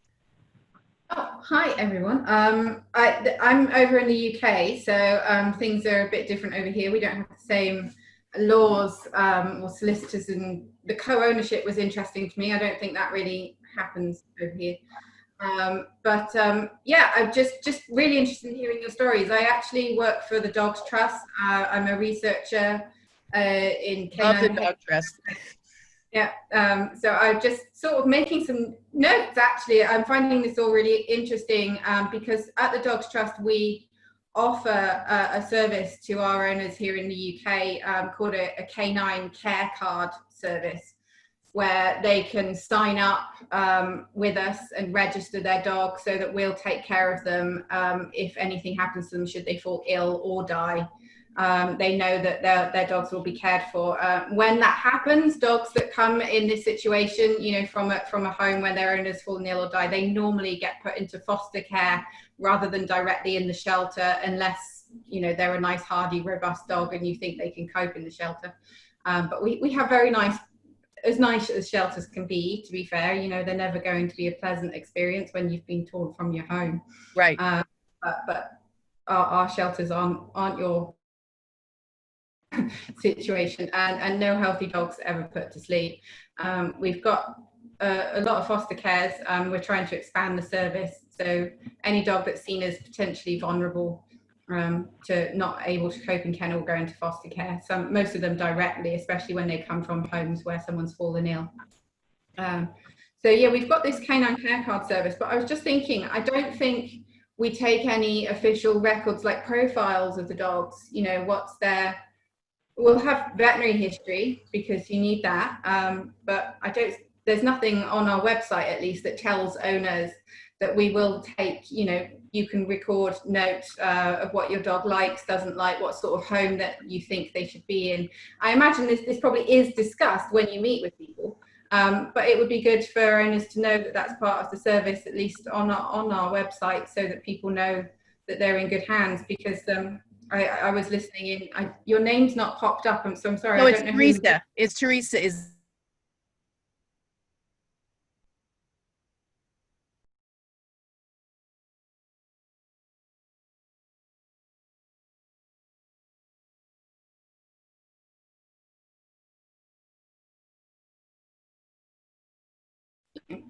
Oh, hi everyone. I'm over in the UK, so things are a bit different over here. We don't have the same laws or solicitors, and the co-ownership was interesting to me. I don't think that really happens over here. Yeah, I'm just really interested in hearing your stories. I actually work for the Dogs Trust. I'm a researcher in Canine. Love the Dog Trust. Yeah, so I'm just sort of making some notes, actually. I'm finding this all really interesting because at the Dogs Trust, we offer a service to our owners here in the UK called a canine care card service, where they can sign up with us and register their dog so that we'll take care of them if anything happens to them, should they fall ill or die. They know that their dogs will be cared for. When that happens, dogs that come in this situation, from a home where their owners fall ill or die, they normally get put into foster care rather than directly in the shelter, unless they're a nice, hardy, robust dog and you think they can cope in the shelter. But we have very nice as nice as shelters can be, to be fair, you know, they're never going to be a pleasant experience when you've been torn from your home. Right. But our shelters aren't your situation, and no healthy dogs ever put to sleep. We've got a lot of foster cares. We're trying to expand the service, so any dog that's seen as potentially vulnerable to not able to cope in kennel will go into foster care. Most of them directly, especially when they come from homes where someone's fallen ill. So yeah, we've got this canine care card service, but I was just thinking, I don't think we take any official records like profiles of the dogs, you know, what's their, we'll have veterinary history because you need that, but there's nothing on our website at least that tells owners that we will take, you know, you can record notes of what your dog likes, doesn't like, what sort of home that you think they should be in. I imagine this probably is discussed when you meet with people, but it would be good for owners to know that that's part of the service, at least on our website, so that people know that they're in good hands. Because I was listening in, your name's not popped up, so I'm sorry. No, I it's don't know Teresa. It's Teresa.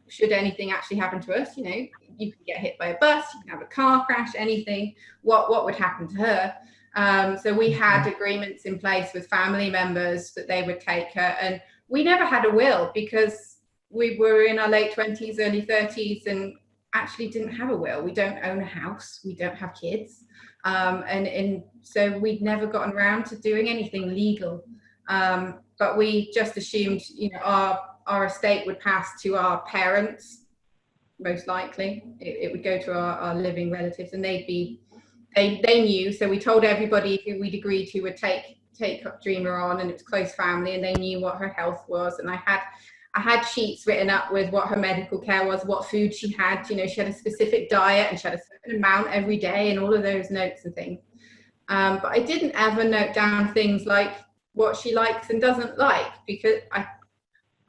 Should anything actually happen to us, you know, you can get hit by a bus, you can have a car crash, anything, what would happen to her? So we had agreements in place with family members that they would take her, and we never had a will because we were in our late 20s, early 30s, and actually didn't have a will. We don't own a house, we don't have kids, and so we'd never gotten around to doing anything legal, but we just assumed, you know, our estate would pass to our parents, most likely. It would go to our living relatives, and they knew. So we told everybody who we'd agreed to would take Dreamer on, and it was close family, and they knew what her health was. And I had sheets written up with what her medical care was, what food she had. You know, she had a specific diet, and she had a certain amount every day, and all of those notes and things. But I didn't ever note down things like what she likes and doesn't like, because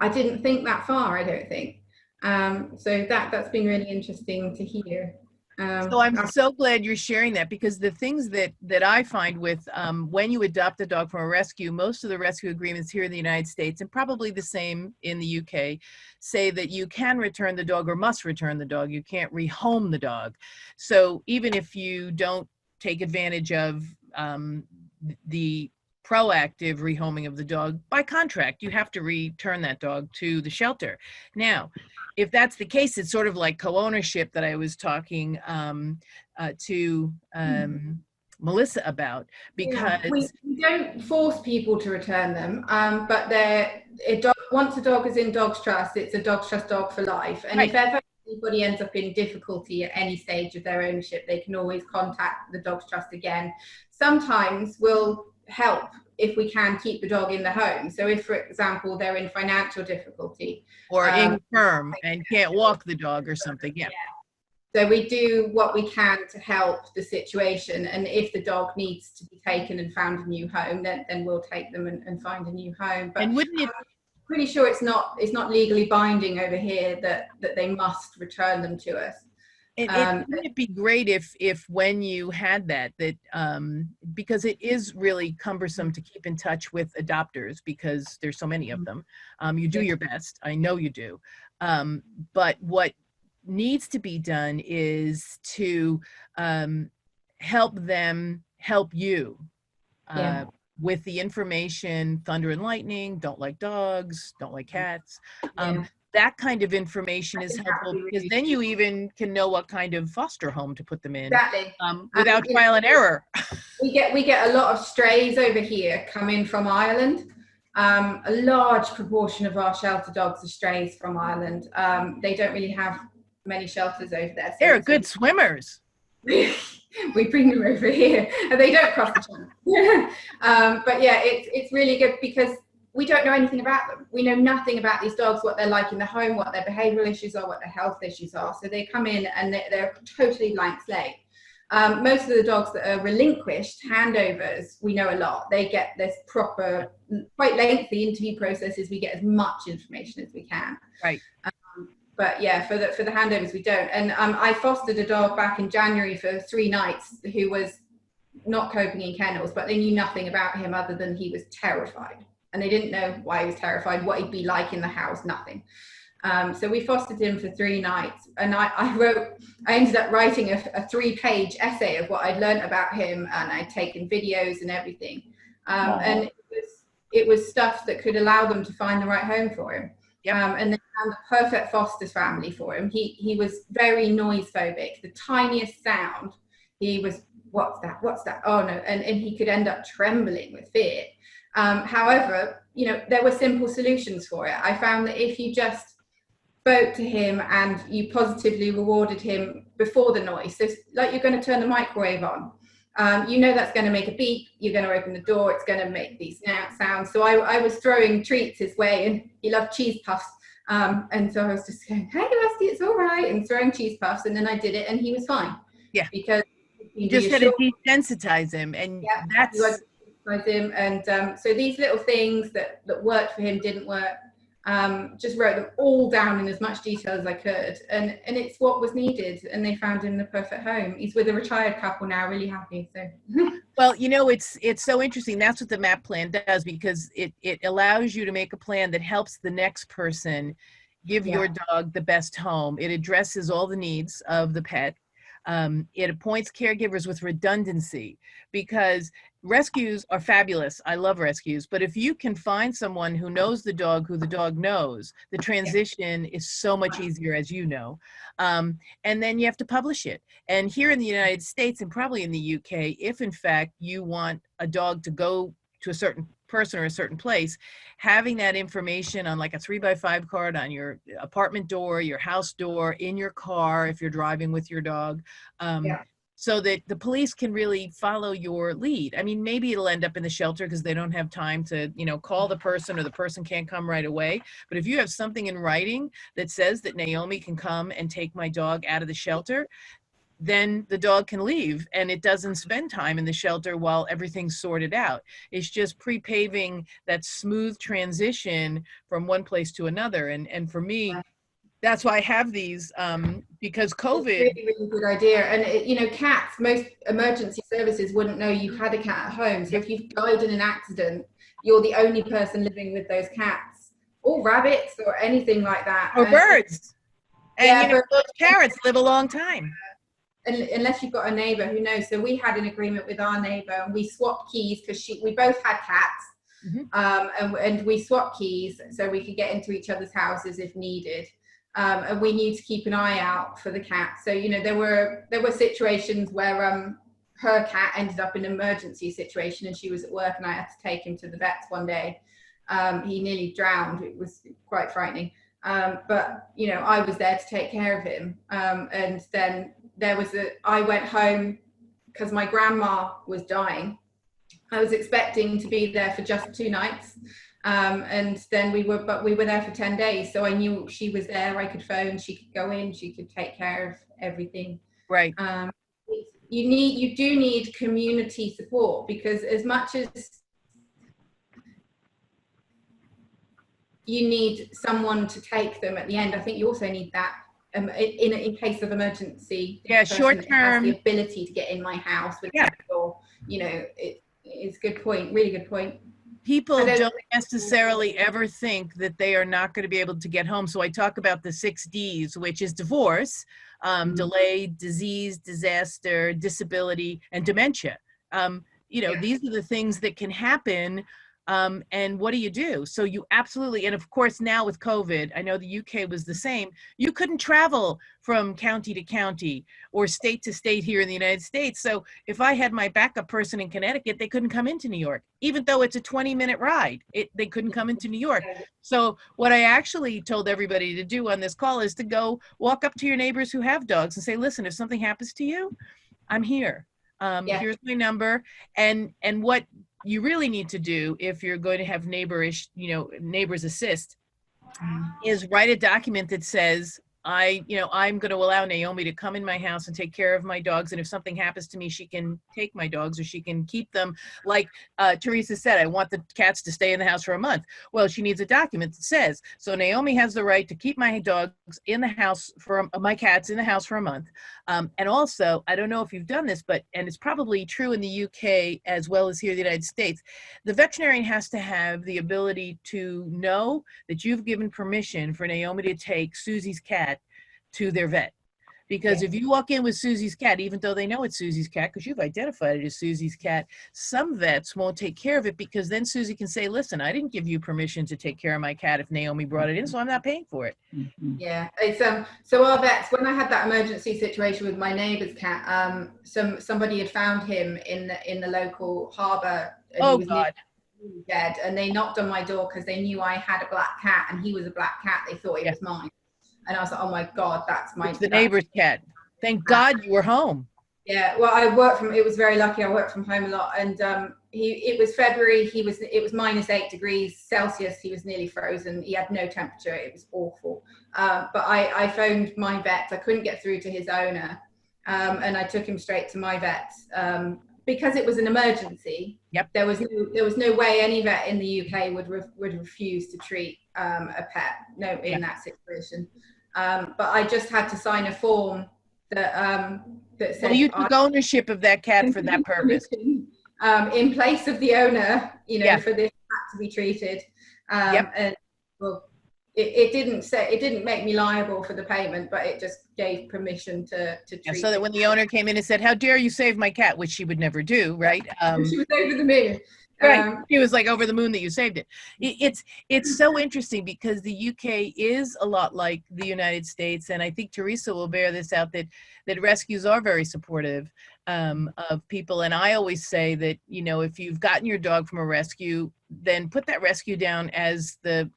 I didn't think that far, I don't think. So that's been really interesting to hear. So I'm so glad you're sharing that, because the things that I find with when you adopt a dog from a rescue, most of the rescue agreements here in the United States, and probably the same in the UK, say that you can return the dog or must return the dog. You can't rehome the dog. So even if you don't take advantage of the proactive rehoming of the dog, by contract, you have to return that dog to the shelter. Now, if that's the case, it's sort of like co-ownership that I was talking to Melissa about, because we don't force people to return them, but once a dog is in Dogs Trust, it's a Dogs Trust dog for life. And if ever anybody ends up in difficulty at any stage of their ownership, they can always contact the Dogs Trust again. Sometimes we'll help if we can keep the dog in the home. So if, for example, they're in financial difficulty or infirm and can't walk the dog or something. Yeah. So we do what we can to help the situation, and if the dog needs to be taken and found a new home, then we'll take them and find a new home. But and wouldn't it? I'm pretty sure it's not legally binding over here that they must return them to us. Wouldn't it be great if when you had that because it is really cumbersome to keep in touch with adopters because there's so many of them. You do your best, I know you do, but what needs to be done is to help them help you with the information. Thunder and lightning, don't like dogs, don't like cats. That kind of information is helpful, because then you even can know what kind of foster home to put them in. Exactly. Without trial and error. We get a lot of strays over here coming from Ireland. A large proportion of our shelter dogs are strays from Ireland. They don't really have many shelters over there. So they're good swimmers. We bring them over here, and they don't cross the channel. But yeah, it's really good because we don't know anything about them. We know nothing about these dogs, what they're like in the home, what their behavioral issues are, what their health issues are. So they come in and they're totally blank slate. Most of the dogs that are relinquished, handovers, we know a lot. They get this proper, quite lengthy interview processes. We get as much information as we can. Right. But yeah, for the handovers, we don't. And I fostered a dog back in January for 3 nights who was not coping in kennels, but they knew nothing about him other than he was terrified. And they didn't know why he was terrified, what he'd be like in the house, nothing. So we fostered him for 3 nights, and I ended up writing a 3-page essay of what I'd learned about him, and I'd taken videos and everything. And it was stuff that could allow them to find the right home for him. Yep. And they found the perfect foster family for him. He was very noise phobic. The tiniest sound, he was, what's that? What's that? Oh no. And he could end up trembling with fear. However, you know, there were simple solutions for it. I found that if you just spoke to him and you positively rewarded him before the noise, so like you're going to turn the microwave on, you know that's going to make a beep, you're going to open the door, it's going to make these sounds. So I was throwing treats his way, and he loved cheese puffs, and so I was just going, hey Rusty, it's all right, and throwing cheese puffs, and then I did it and he was fine. Yeah, because you just had to desensitize him, and yeah, that's him. And so these little things that worked for him didn't work. Just wrote them all down in as much detail as I could, and it's what was needed, and they found him the perfect home. He's with a retired couple now, really happy. So well, you know, it's so interesting. That's what the MAAP plan does, because it allows you to make a plan that helps the next person give your dog the best home. It addresses all the needs of the pet. It appoints caregivers with redundancy, because rescues are fabulous. I love rescues. But if you can find someone who knows the dog, who the dog knows, the transition is so much easier, as you know. And then you have to publish it. And here in the United States, and probably in the UK, if in fact you want a dog to go to a certain person or a certain place, having that information on like a 3x5 card on your apartment door, your house door, in your car if you're driving with your dog, so that the police can really follow your lead. I mean, maybe it'll end up in the shelter because they don't have time to, you know, call the person, or the person can't come right away. But if you have something in writing that says that Naomi can come and take my dog out of the shelter, then the dog can leave, and it doesn't spend time in the shelter while everything's sorted out. It's just pre-paving that smooth transition from one place to another. And for me, that's why I have these, because COVID. It's a really good idea. And you know, cats, most emergency services wouldn't know you had a cat at home. So if you've died in an accident, you're the only person living with those cats, or rabbits, or anything like that. Or birds. And you know, those parrots live a long time. Unless you've got a neighbor who knows. So we had an agreement with our neighbor, and we swapped keys because we both had cats, and we swapped keys so we could get into each other's houses if needed. And we need to keep an eye out for the cat. So you know, there were situations where her cat ended up in an emergency situation, and she was at work, and I had to take him to the vets one day. He nearly drowned. It was quite frightening. But you know, I was there to take care of him, and then I went home because my grandma was dying. I was expecting to be there for just 2 nights. And then we were there for 10 days. So I knew she was there. I could phone, she could go in, she could take care of everything. Right. You do need community support, because as much as you need someone to take them at the end, I think you also need that in case of emergency. Yeah, short term. The ability to get in my house with people, you know, it's a good point, really good point. People don't necessarily ever think that they are not going to be able to get home. So I talk about the 6 Ds, which is divorce, delay, disease, disaster, disability, and dementia. You know, these are the things that can happen. And what do you do? So you absolutely, and of course now with COVID, I know the UK was the same. You couldn't travel from county to county or state to state here in the United States. So if I had my backup person in Connecticut, they couldn't come into New York, even though it's a 20-minute ride. They couldn't come into New York. So what I actually told everybody to do on this call is to go walk up to your neighbors who have dogs and say, listen, if something happens to you, I'm here. Here's my number. And what you really need to do if you're going to have neighbors assist, is write a document that says, I'm going to allow Naomi to come in my house and take care of my dogs. And if something happens to me, she can take my dogs or she can keep them. Like Teresa said, I want the cats to stay in the house for a month. Well, she needs a document that says, so Naomi has the right to keep my dogs in the house for my cats in the house for a month. And also, I don't know if you've done this, and it's probably true in the UK as well as here in the United States, the veterinarian has to have the ability to know that you've given permission for Naomi to take Susie's cat to their vet. Because if you walk in with Susie's cat, even though they know it's Susie's cat, because you've identified it as Susie's cat, some vets won't take care of it because then Susie can say, listen, I didn't give you permission to take care of my cat if Naomi brought it in, so I'm not paying for it. Yeah, it's so our vets, when I had that emergency situation with my neighbour's cat, somebody had found him in the local harbour, and Oh, he was God. nearly dead, and they knocked on my door because they knew I had a black cat and he was a black cat. They thought it was mine. And I was like, oh my God, It's the neighbor's cat. Thank God you were home. Yeah, well, it was very lucky. I worked from home a lot, and it was February. It was -8 degrees Celsius. He was nearly frozen. He had no temperature. It was awful. But I phoned my vet. I couldn't get through to his owner, and I took him straight to my vet because it was an emergency. Yep. There was no way any vet in the UK would refuse to treat a pet. No, in that situation. But I just had to sign a form that that said, well, you took ownership of that cat for that purpose. In place of the owner, for this cat to be treated. And well, it didn't make me liable for the payment, but it just gave permission to treat. So that when the owner came in and said, how dare you save my cat, which she would never do, right? She was over the moon. Right. He was like over the moon that you saved it. It's so interesting because the UK is a lot like the United States. And I think Teresa will bear this out that rescues are very supportive of people. And I always say that, if you've gotten your dog from a rescue, then put that rescue down as the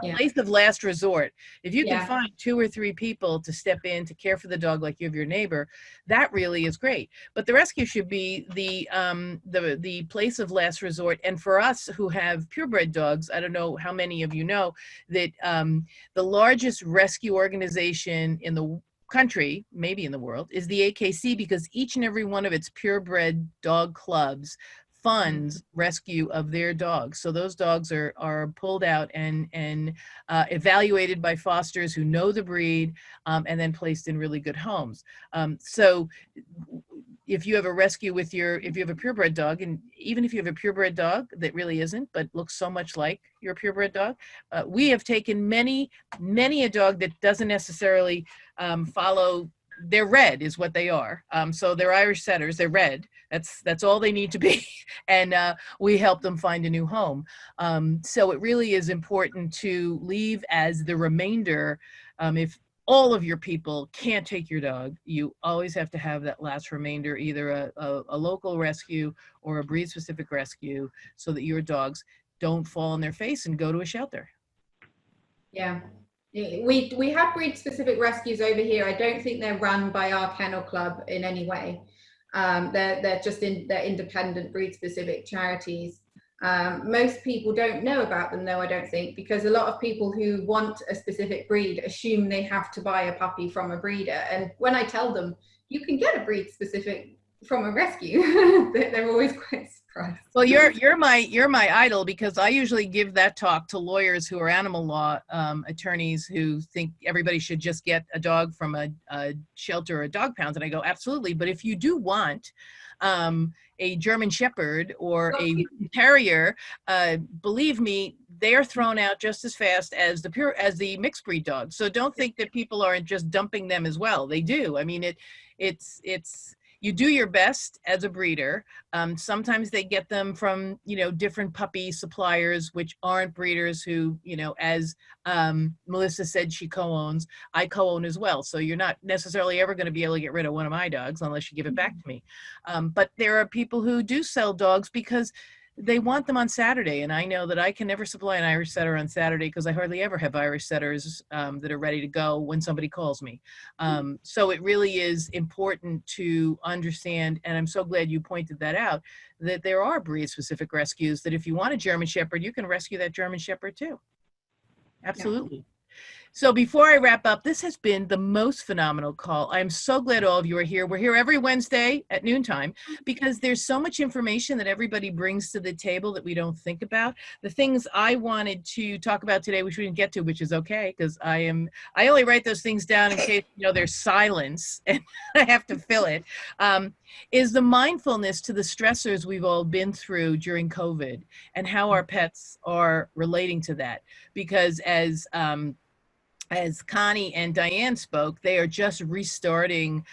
place of last resort. If you can find 2 or 3 people to step in to care for the dog like you have your neighbor, that really is great. But the rescue should be the place of last resort. And for us who have purebred dogs, I don't know how many of you know that the largest rescue organization in the country, maybe in the world, is the AKC, because each and every one of its purebred dog clubs funds rescue of their dogs. So those dogs are pulled out and evaluated by fosters who know the breed, and then placed in really good homes. So if you have a rescue if you have a purebred dog, and even if you have a purebred dog that really isn't, but looks so much like your purebred dog, we have taken many a dog that doesn't necessarily follow. They're red is what they are. So they're Irish setters, they're red. That's all they need to be. And we help them find a new home. So it really is important to leave as the remainder. If all of your people can't take your dog, you always have to have that last remainder, either a local rescue or a breed specific rescue, so that your dogs don't fall on their face and go to a shelter. Yeah. We have breed-specific rescues over here. I don't think they're run by our kennel club in any way. They're independent breed-specific charities. Most people don't know about them, though, I don't think, because a lot of people who want a specific breed assume they have to buy a puppy from a breeder. And when I tell them you can get a breed-specific from a rescue, they're always quite surprised. Well, you're my idol, because I usually give that talk to lawyers who are animal law attorneys who think everybody should just get a dog from a shelter or a dog pound, and I go, absolutely, but if you do want a German Shepherd or a Terrier, believe me, they're thrown out just as fast as the mixed breed dogs. So don't think that people aren't just dumping them as well. They do. I mean, it's you do your best as a breeder. Sometimes they get them from, different puppy suppliers, which aren't breeders who, as Melissa said, she co-owns, I co-own as well. So you're not necessarily ever going to be able to get rid of one of my dogs unless you give it back to me. But there are people who do sell dogs because they want them on Saturday. And I know that I can never supply an Irish setter on Saturday because I hardly ever have Irish setters that are ready to go when somebody calls me. So it really is important to understand, and I'm so glad you pointed that out, that there are breed-specific rescues, that if you want a German Shepherd, you can rescue that German Shepherd too. Absolutely. So before I wrap up, this has been the most phenomenal call. I'm so glad all of you are here. We're here every Wednesday at noontime because there's so much information that everybody brings to the table that we don't think about. The things I wanted to talk about today, which we didn't get to, which is okay, because I only write those things down in case, there's silence and I have to fill it, is the mindfulness to the stressors we've all been through during COVID and how our pets are relating to that. Because as Connie and Diane spoke, they are just restarting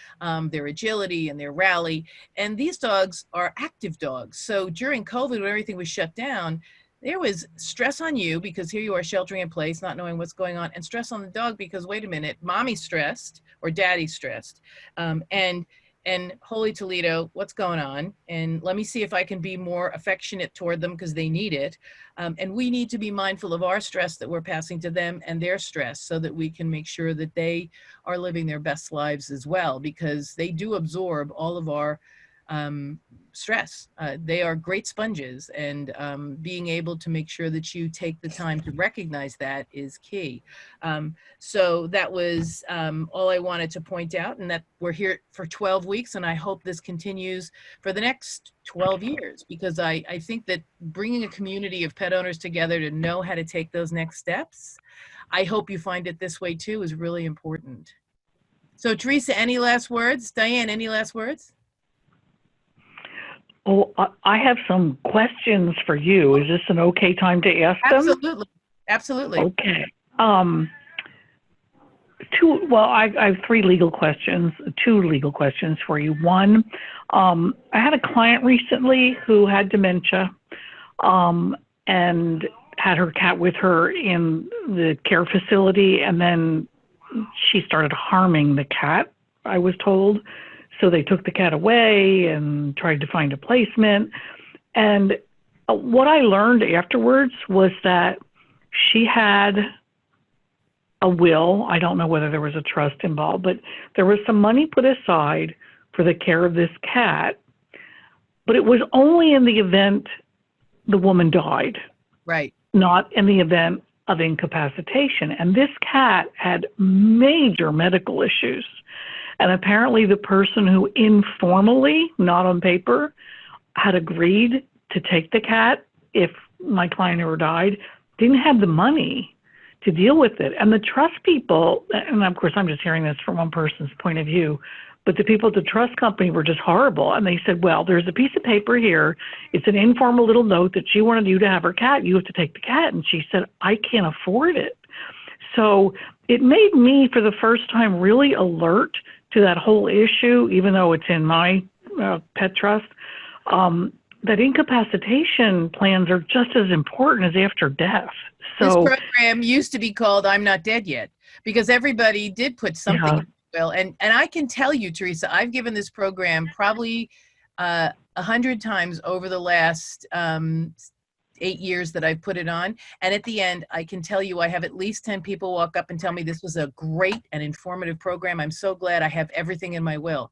their agility and their rally. And these dogs are active dogs. So during COVID, when everything was shut down, there was stress on you because here you are sheltering in place, not knowing what's going on, and stress on the dog because, wait a minute, mommy's stressed or daddy's stressed. And holy Toledo, what's going on? And let me see if I can be more affectionate toward them because they need it. And we need to be mindful of our stress that we're passing to them and their stress so that we can make sure that they are living their best lives as well, because they do absorb all of our stress. They are great sponges, and being able to make sure that you take the time to recognize that is key. So that was all I wanted to point out, and that we're here for 12 weeks, and I hope this continues for the next 12 years, because I think that bringing a community of pet owners together to know how to take those next steps, I hope you find it this way too, is really important. So Teresa, any last words? Diane, any last words? Oh, I have some questions for you. Is this an okay time to ask them? Absolutely. Absolutely. Okay. I have three legal questions, two legal questions for you. One, I had a client recently who had dementia and had her cat with her in the care facility, and then she started harming the cat, I was told. So they took the cat away and tried to find a placement. And what I learned afterwards was that she had a will. I don't know whether there was a trust involved, but there was some money put aside for the care of this cat. But it was only in the event the woman died. Right. Not in the event of incapacitation. And this cat had major medical issues. And apparently the person who informally, not on paper, had agreed to take the cat if my client ever died, didn't have the money to deal with it. And the trust people, and of course I'm just hearing this from one person's point of view, but the people at the trust company were just horrible. And they said, well, there's a piece of paper here. It's an informal little note that she wanted you to have her cat. You have to take the cat. And she said, I can't afford it. So it made me, for the first time, really alert to that whole issue, even though it's in my pet trust, that incapacitation plans are just as important as after death. So this program used to be called I'm Not Dead Yet, because everybody did put something in the will. And I can tell you, Teresa, I've given this program probably 100 times over the last 8 years that I've put it on. And at the end, I can tell you I have at least 10 people walk up and tell me this was a great and informative program. I'm so glad I have everything in my will.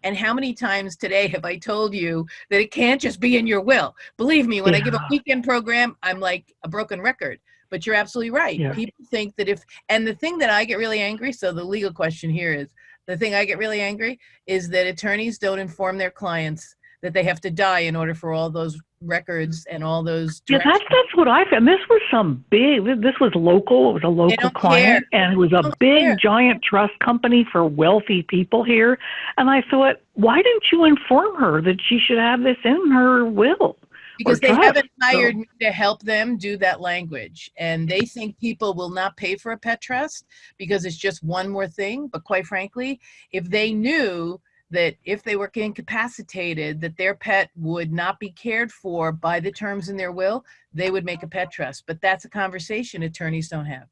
And how many times today have I told you that it can't just be in your will? Believe me, when I give a weekend program, I'm like a broken record. But you're absolutely right. Yeah. People think that and the thing that I get really angry, so the legal question here is, the thing I get really angry is that attorneys don't inform their clients that they have to die in order for all those records and all those directions. Yeah, that's what I found. This was this was local. It was a local client, and it was a big, giant trust company for wealthy people here. And I thought, why didn't you inform her that she should have this in her will? Because they haven't hired me to help them do that language. And they think people will not pay for a pet trust because it's just one more thing. But quite frankly, if they knew that if they were incapacitated, that their pet would not be cared for by the terms in their will, they would make a pet trust. But that's a conversation attorneys don't have.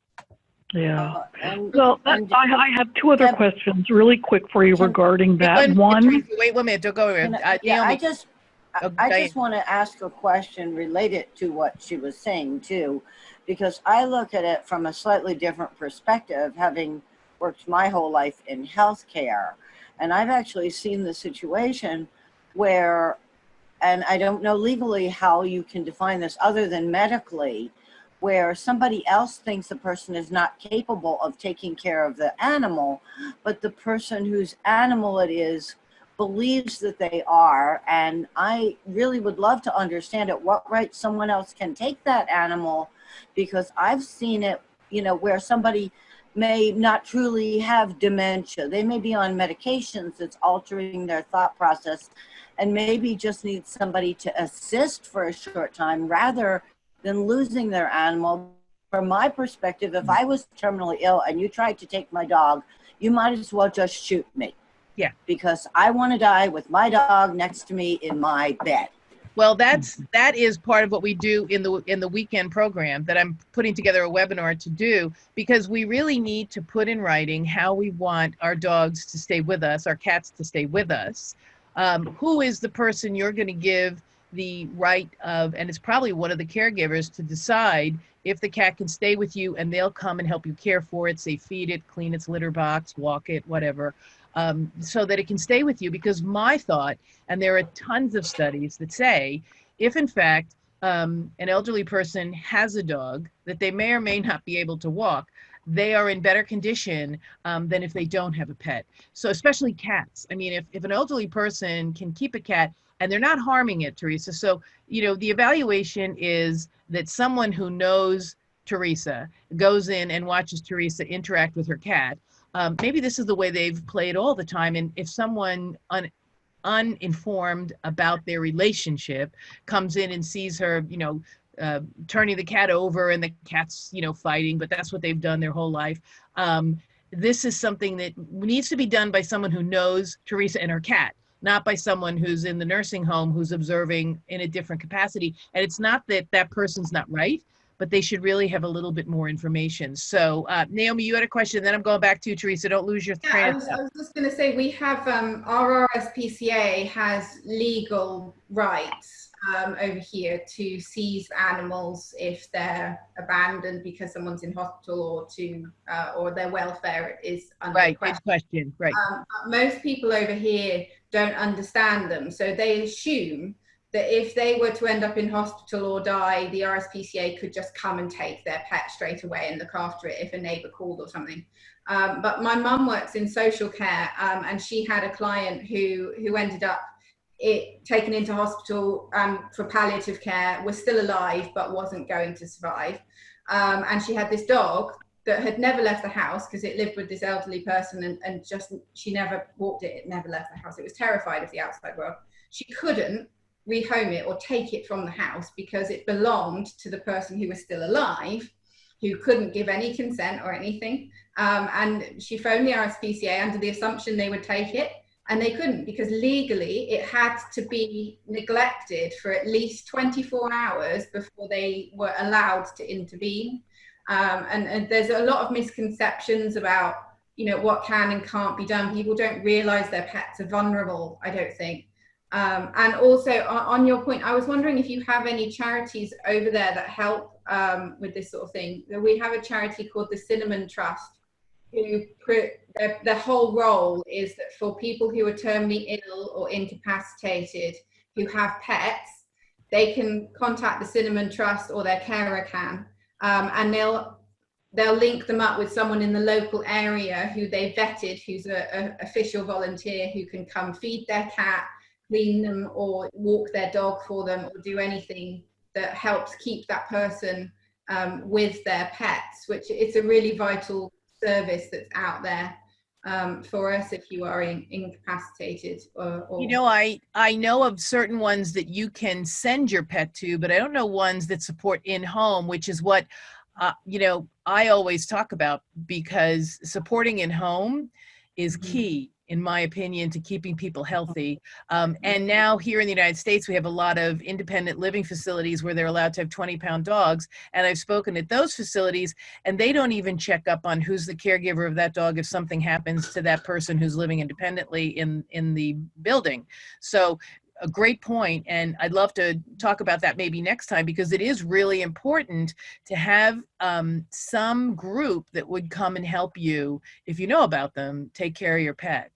Yeah. I have two other questions really quick for you regarding that. Wait 1 minute, don't go over. I just want to ask a question related to what she was saying too, because I look at it from a slightly different perspective, having worked my whole life in healthcare. And I've actually seen the situation where, and I don't know legally how you can define this other than medically, where somebody else thinks the person is not capable of taking care of the animal, but the person whose animal it is believes that they are. And I really would love to understand at what right someone else can take that animal, because I've seen it, you know, where somebody may not truly have dementia. They may be on medications that's altering their thought process and maybe just need somebody to assist for a short time rather than losing their animal. From my perspective, if I was terminally ill and you tried to take my dog, you might as well just shoot me. Yeah. Because I want to die with my dog next to me in my bed. Well, that is part of what we do in the weekend program that I'm putting together a webinar to do, because we really need to put in writing how we want our dogs to stay with us, our cats to stay with us. Who is the person you're going to give the right of, and it's probably one of the caregivers, to decide if the cat can stay with you, and they'll come and help you care for it, say feed it, clean its litter box, walk it, whatever, so that it can stay with you. Because my thought, and there are tons of studies that say, if in fact an elderly person has a dog that they may or may not be able to walk, they are in better condition than if they don't have a pet. So especially cats. I mean, if an elderly person can keep a cat and they're not harming it, Teresa. So, you know, the evaluation is that someone who knows Teresa goes in and watches Teresa interact with her cat. Maybe this is the way they've played all the time. And if someone uninformed about their relationship comes in and sees her, you know, turning the cat over and the cat's, you know, fighting, but that's what they've done their whole life. This is something that needs to be done by someone who knows Teresa and her cat, not by someone who's in the nursing home who's observing in a different capacity. And it's not that that person's not right, but they should really have a little bit more information. So Naomi, you had a question, then I'm going back to you, Teresa. Don't lose your train of thought. I was just going to say, we have our RSPCA has legal rights over here to seize animals if they're abandoned because someone's in hospital, or to or their welfare is under Right, question. good question, right. Most people over here don't understand them, so they assume that if they were to end up in hospital or die, the RSPCA could just come and take their pet straight away and look after it if a neighbour called or something. But my mum works in social care, and she had a client who ended up taken into hospital for palliative care, was still alive but wasn't going to survive. And she had this dog that had never left the house because it lived with this elderly person, and just she never walked it, it never left the house. It was terrified of the outside world. She couldn't rehome it or take it from the house because it belonged to the person who was still alive, who couldn't give any consent or anything. And she phoned the RSPCA under the assumption they would take it, and they couldn't, because legally it had to be neglected for at least 24 hours before they were allowed to intervene. And there's a lot of misconceptions about, you know, what can and can't be done. People don't realize their pets are vulnerable, I don't think. And also on your point, I was wondering if you have any charities over there that help with this sort of thing. We have a charity called the Cinnamon Trust, who their whole role is that for people who are terminally ill or incapacitated who have pets, they can contact the Cinnamon Trust, or their carer can, and they'll link them up with someone in the local area who they vetted, who's a official volunteer who can come feed their cat, clean them, or walk their dog for them, or do anything that helps keep that person with their pets, which it's a really vital service that's out there for us if you are incapacitated. Or You know, I know of certain ones that you can send your pet to, but I don't know ones that support in-home, which is what, you know, I always talk about, because supporting in-home is key, in my opinion, to keeping people healthy. And now here in the United States, we have a lot of independent living facilities where they're allowed to have 20-pound dogs. And I've spoken at those facilities, and they don't even check up on who's the caregiver of that dog if something happens to that person who's living independently in the building. So a great point, and I'd love to talk about that maybe next time, because it is really important to have some group that would come and help you, if you know about them, take care of your pet.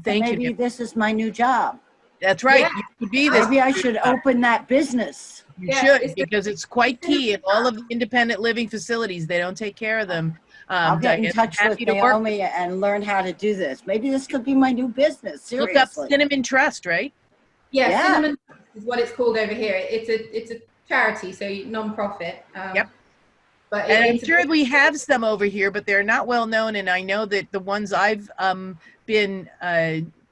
Thank you. Maybe this is my new job. That's right. Yeah. You could be this. Maybe I should open that business. You Yeah, should, it's the- because it's quite key in all of the independent living facilities. They don't take care of them. I'll get in Diane, touch with happy to work. Naomi and learn how to do this. Maybe this could be my new business. Look up Seriously. Cinnamon Trust, right? Yeah, Yeah. Cinnamon is what it's called over here. It's a charity, so non-profit. Yep. But And I'm it's a sure big- we have some over here, but they're not well known. And I know that the ones I've been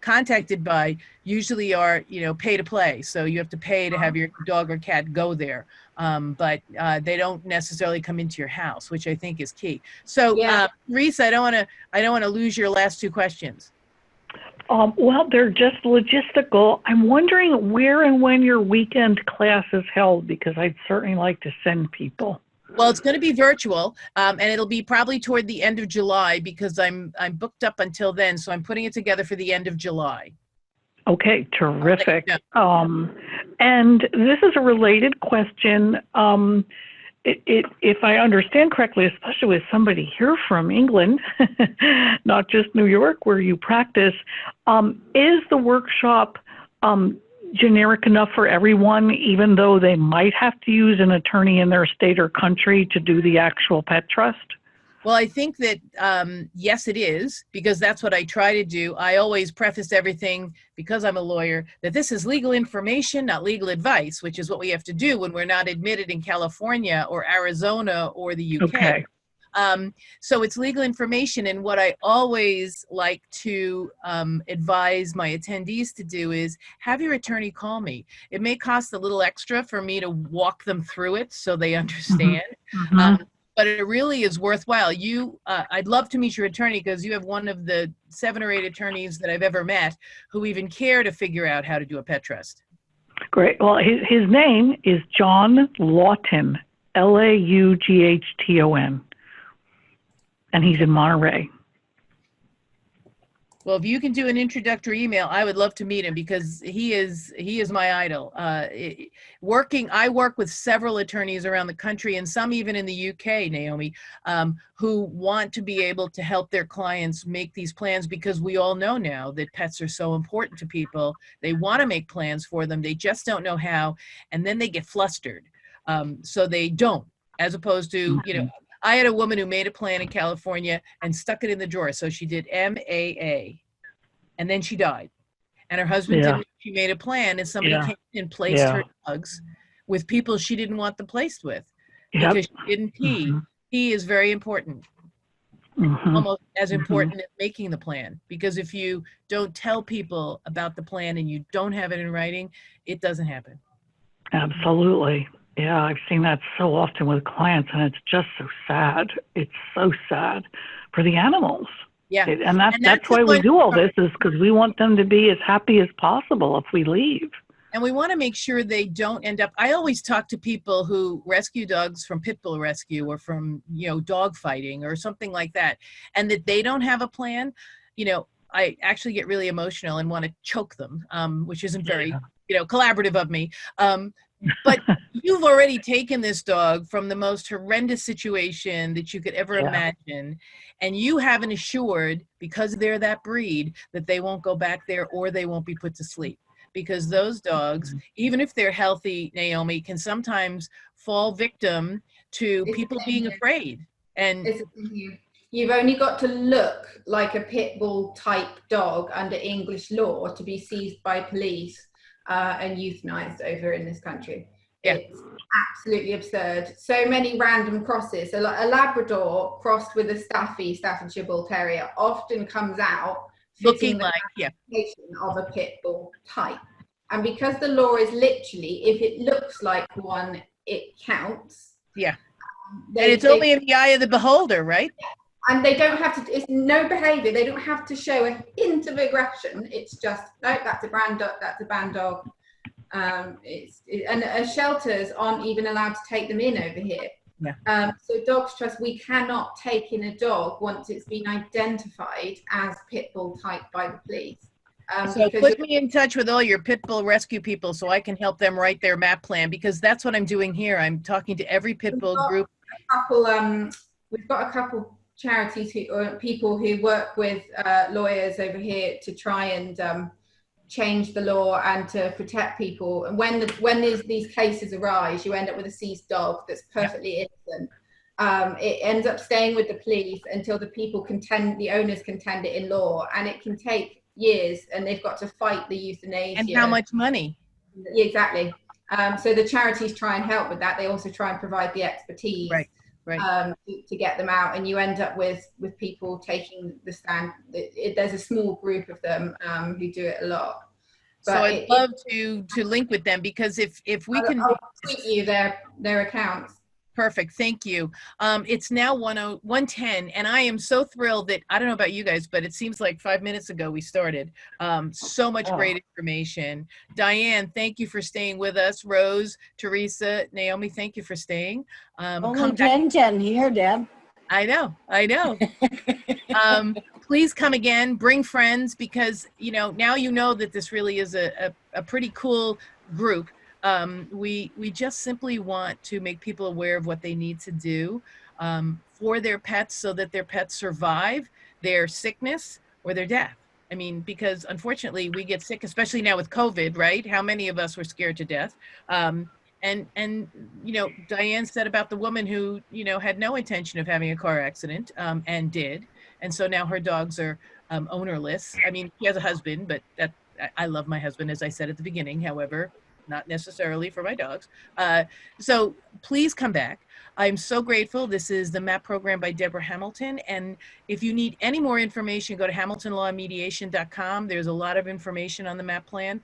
contacted by usually are, pay to play. So you have to pay to have your dog or cat go there. But they don't necessarily come into your house, which I think is key. So, Yeah. Reese, I don't want to lose your last two questions. Well, they're just logistical. I'm wondering where and when your weekend class is held, because I'd certainly like to send people. Well, it's going to be virtual, and it'll be probably toward the end of July, because I'm booked up until then. So I'm putting it together for the end of July. Okay, terrific. know. And this is a related question. If I understand correctly, especially with somebody here from England, not just New York where you practice, is the workshop generic enough for everyone, even though they might have to use an attorney in their state or country to do the actual pet trust? Well, I think that, yes, it is, because that's what I try to do. I always preface everything, because I'm a lawyer, that this is legal information, not legal advice, which is what we have to do when we're not admitted in California or Arizona or the UK. Okay. So it's legal information. And what I always like to advise my attendees to do is have your attorney call me. It may cost a little extra for me to walk them through it so they understand. Mm-hmm. But it really is worthwhile. I'd love to meet your attorney, because you have one of the 7 or 8 attorneys that I've ever met who even care to figure out how to do a pet trust. Great. Well, his name is John Lawton, Laughton, and he's in Monterey. Well, if you can do an introductory email, I would love to meet him, because he is my idol. I work with several attorneys around the country, and some even in the UK, Naomi, who want to be able to help their clients make these plans, because we all know now that pets are so important to people. They want to make plans for them. They just don't know how, and then they get flustered. So they don't, as opposed to, I had a woman who made a plan in California and stuck it in the drawer. So she did MAA, and then she died. And her husband didn't know she made a plan, and somebody came in and placed her dogs with people she didn't want them placed with, because she didn't pee. Pee is very important, almost as important as making the plan. Because if you don't tell people about the plan and you don't have it in writing, it doesn't happen. Absolutely. Yeah, I've seen that so often with clients, and it's just so sad. It's so sad for the animals. Yeah. And that's why we do all this, is because we want them to be as happy as possible if we leave. And we want to make sure they don't end up. I always talk to people who rescue dogs from pit bull rescue or from, dog fighting or something like that, and that they don't have a plan. I actually get really emotional and want to choke them, which isn't very, collaborative of me. But you've already taken this dog from the most horrendous situation that you could ever imagine. And you haven't assured, because they're that breed, that they won't go back there or they won't be put to sleep. Because those dogs, even if they're healthy, Naomi, can sometimes fall victim to people being afraid. And you've only got to look like a pit bull type dog under English law to be seized by police and euthanized over in this country. Yeah. It's absolutely absurd. So many random crosses. So like a Labrador crossed with a Staffordshire Bull Terrier often comes out looking like of a pit bull type. And because the law is literally, if it looks like one, it counts. Yeah. And it's only in the eye of the beholder, right? And they don't have to, it's no behavior. They don't have to show a hint of aggression. It's just, no, that's a brand dog, that's a band dog. And shelters aren't even allowed to take them in over here. Yeah. So Dogs Trust, we cannot take in a dog once it's been identified as pit bull type by the police. So put me in touch with all your pit bull rescue people so I can help them write their MAP plan, because that's what I'm doing here. I'm talking to every pit bull group. We've got a couple charities or people who work with lawyers over here to try and change the law and to protect people. And when these cases arise, you end up with a seized dog that's perfectly innocent. It ends up staying with the police until the owners contend it in law, and it can take years, and they've got to fight the euthanasia. And how much money? Yeah, exactly. So the charities try and help with that. They also try and provide the expertise. Right. To get them out, and you end up with people taking the stand. There's a small group of them who do it a lot. But so I'd love to link with them, because if we can I'll tweet you their accounts. Perfect. Thank you. It's now 1:10, and I am so thrilled that, I don't know about you guys, but it seems like 5 minutes ago we started. So much great information. Diane, thank you for staying with us. Rose, Teresa, Naomi, thank you for staying. Only 10 here, Deb. I know. Please come again, bring friends, because now you know that this really is a pretty cool group. We just simply want to make people aware of what they need to do for their pets, so that their pets survive their sickness or their death. I mean, because unfortunately we get sick, especially now with COVID, right? How many of us were scared to death? And Diane said about the woman who, had no intention of having a car accident and did. And so now her dogs are ownerless. I mean, she has a husband, but I love my husband, as I said at the beginning, however, not necessarily for my dogs. So please come back. I'm so grateful. This is the MAP program by Deborah Hamilton. And if you need any more information, go to hamiltonlawmediation.com. There's a lot of information on the MAP plan.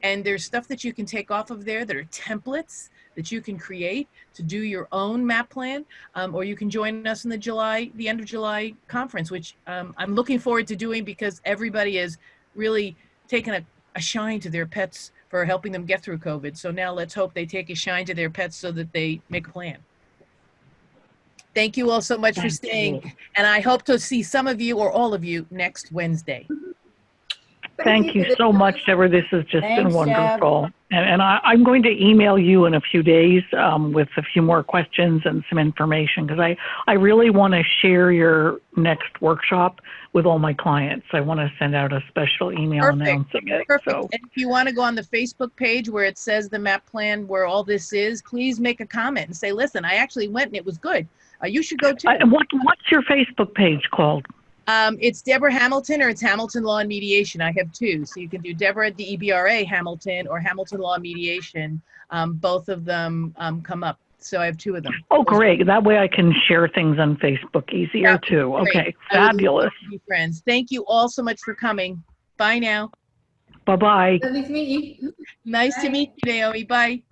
And there's stuff that you can take off of there that are templates that you can create to do your own MAP plan, or you can join us in the end of July conference, which I'm looking forward to doing, because everybody has really taken a shine to their pets for helping them get through COVID. So now let's hope they take a shine to their pets so that they make a plan. Thank you all so much for staying. And I hope to see some of you or all of you next Wednesday. Thank you so much, Deborah. This has just been wonderful. And I'm going to email you in a few days with a few more questions and some information, because I really want to share your next workshop with all my clients. I want to send out a special email announcing it. Perfect. So. And if you want to go on the Facebook page where it says the MAP plan, where all this is, please make a comment and say, listen, I actually went and it was good. You should go too. What's your Facebook page called? It's Deborah Hamilton, or it's Hamilton Law and Mediation. I have two. So you can do Deborah DEBRA Hamilton or Hamilton Law and Mediation. Both of them come up. So I have two of them. Oh, great. That way I can share things on Facebook easier too. Great. Okay, fabulous. Friends. Thank you all so much for coming. Bye now. Bye-bye. Lovely to meet you. Nice to meet you, Naomi. Bye.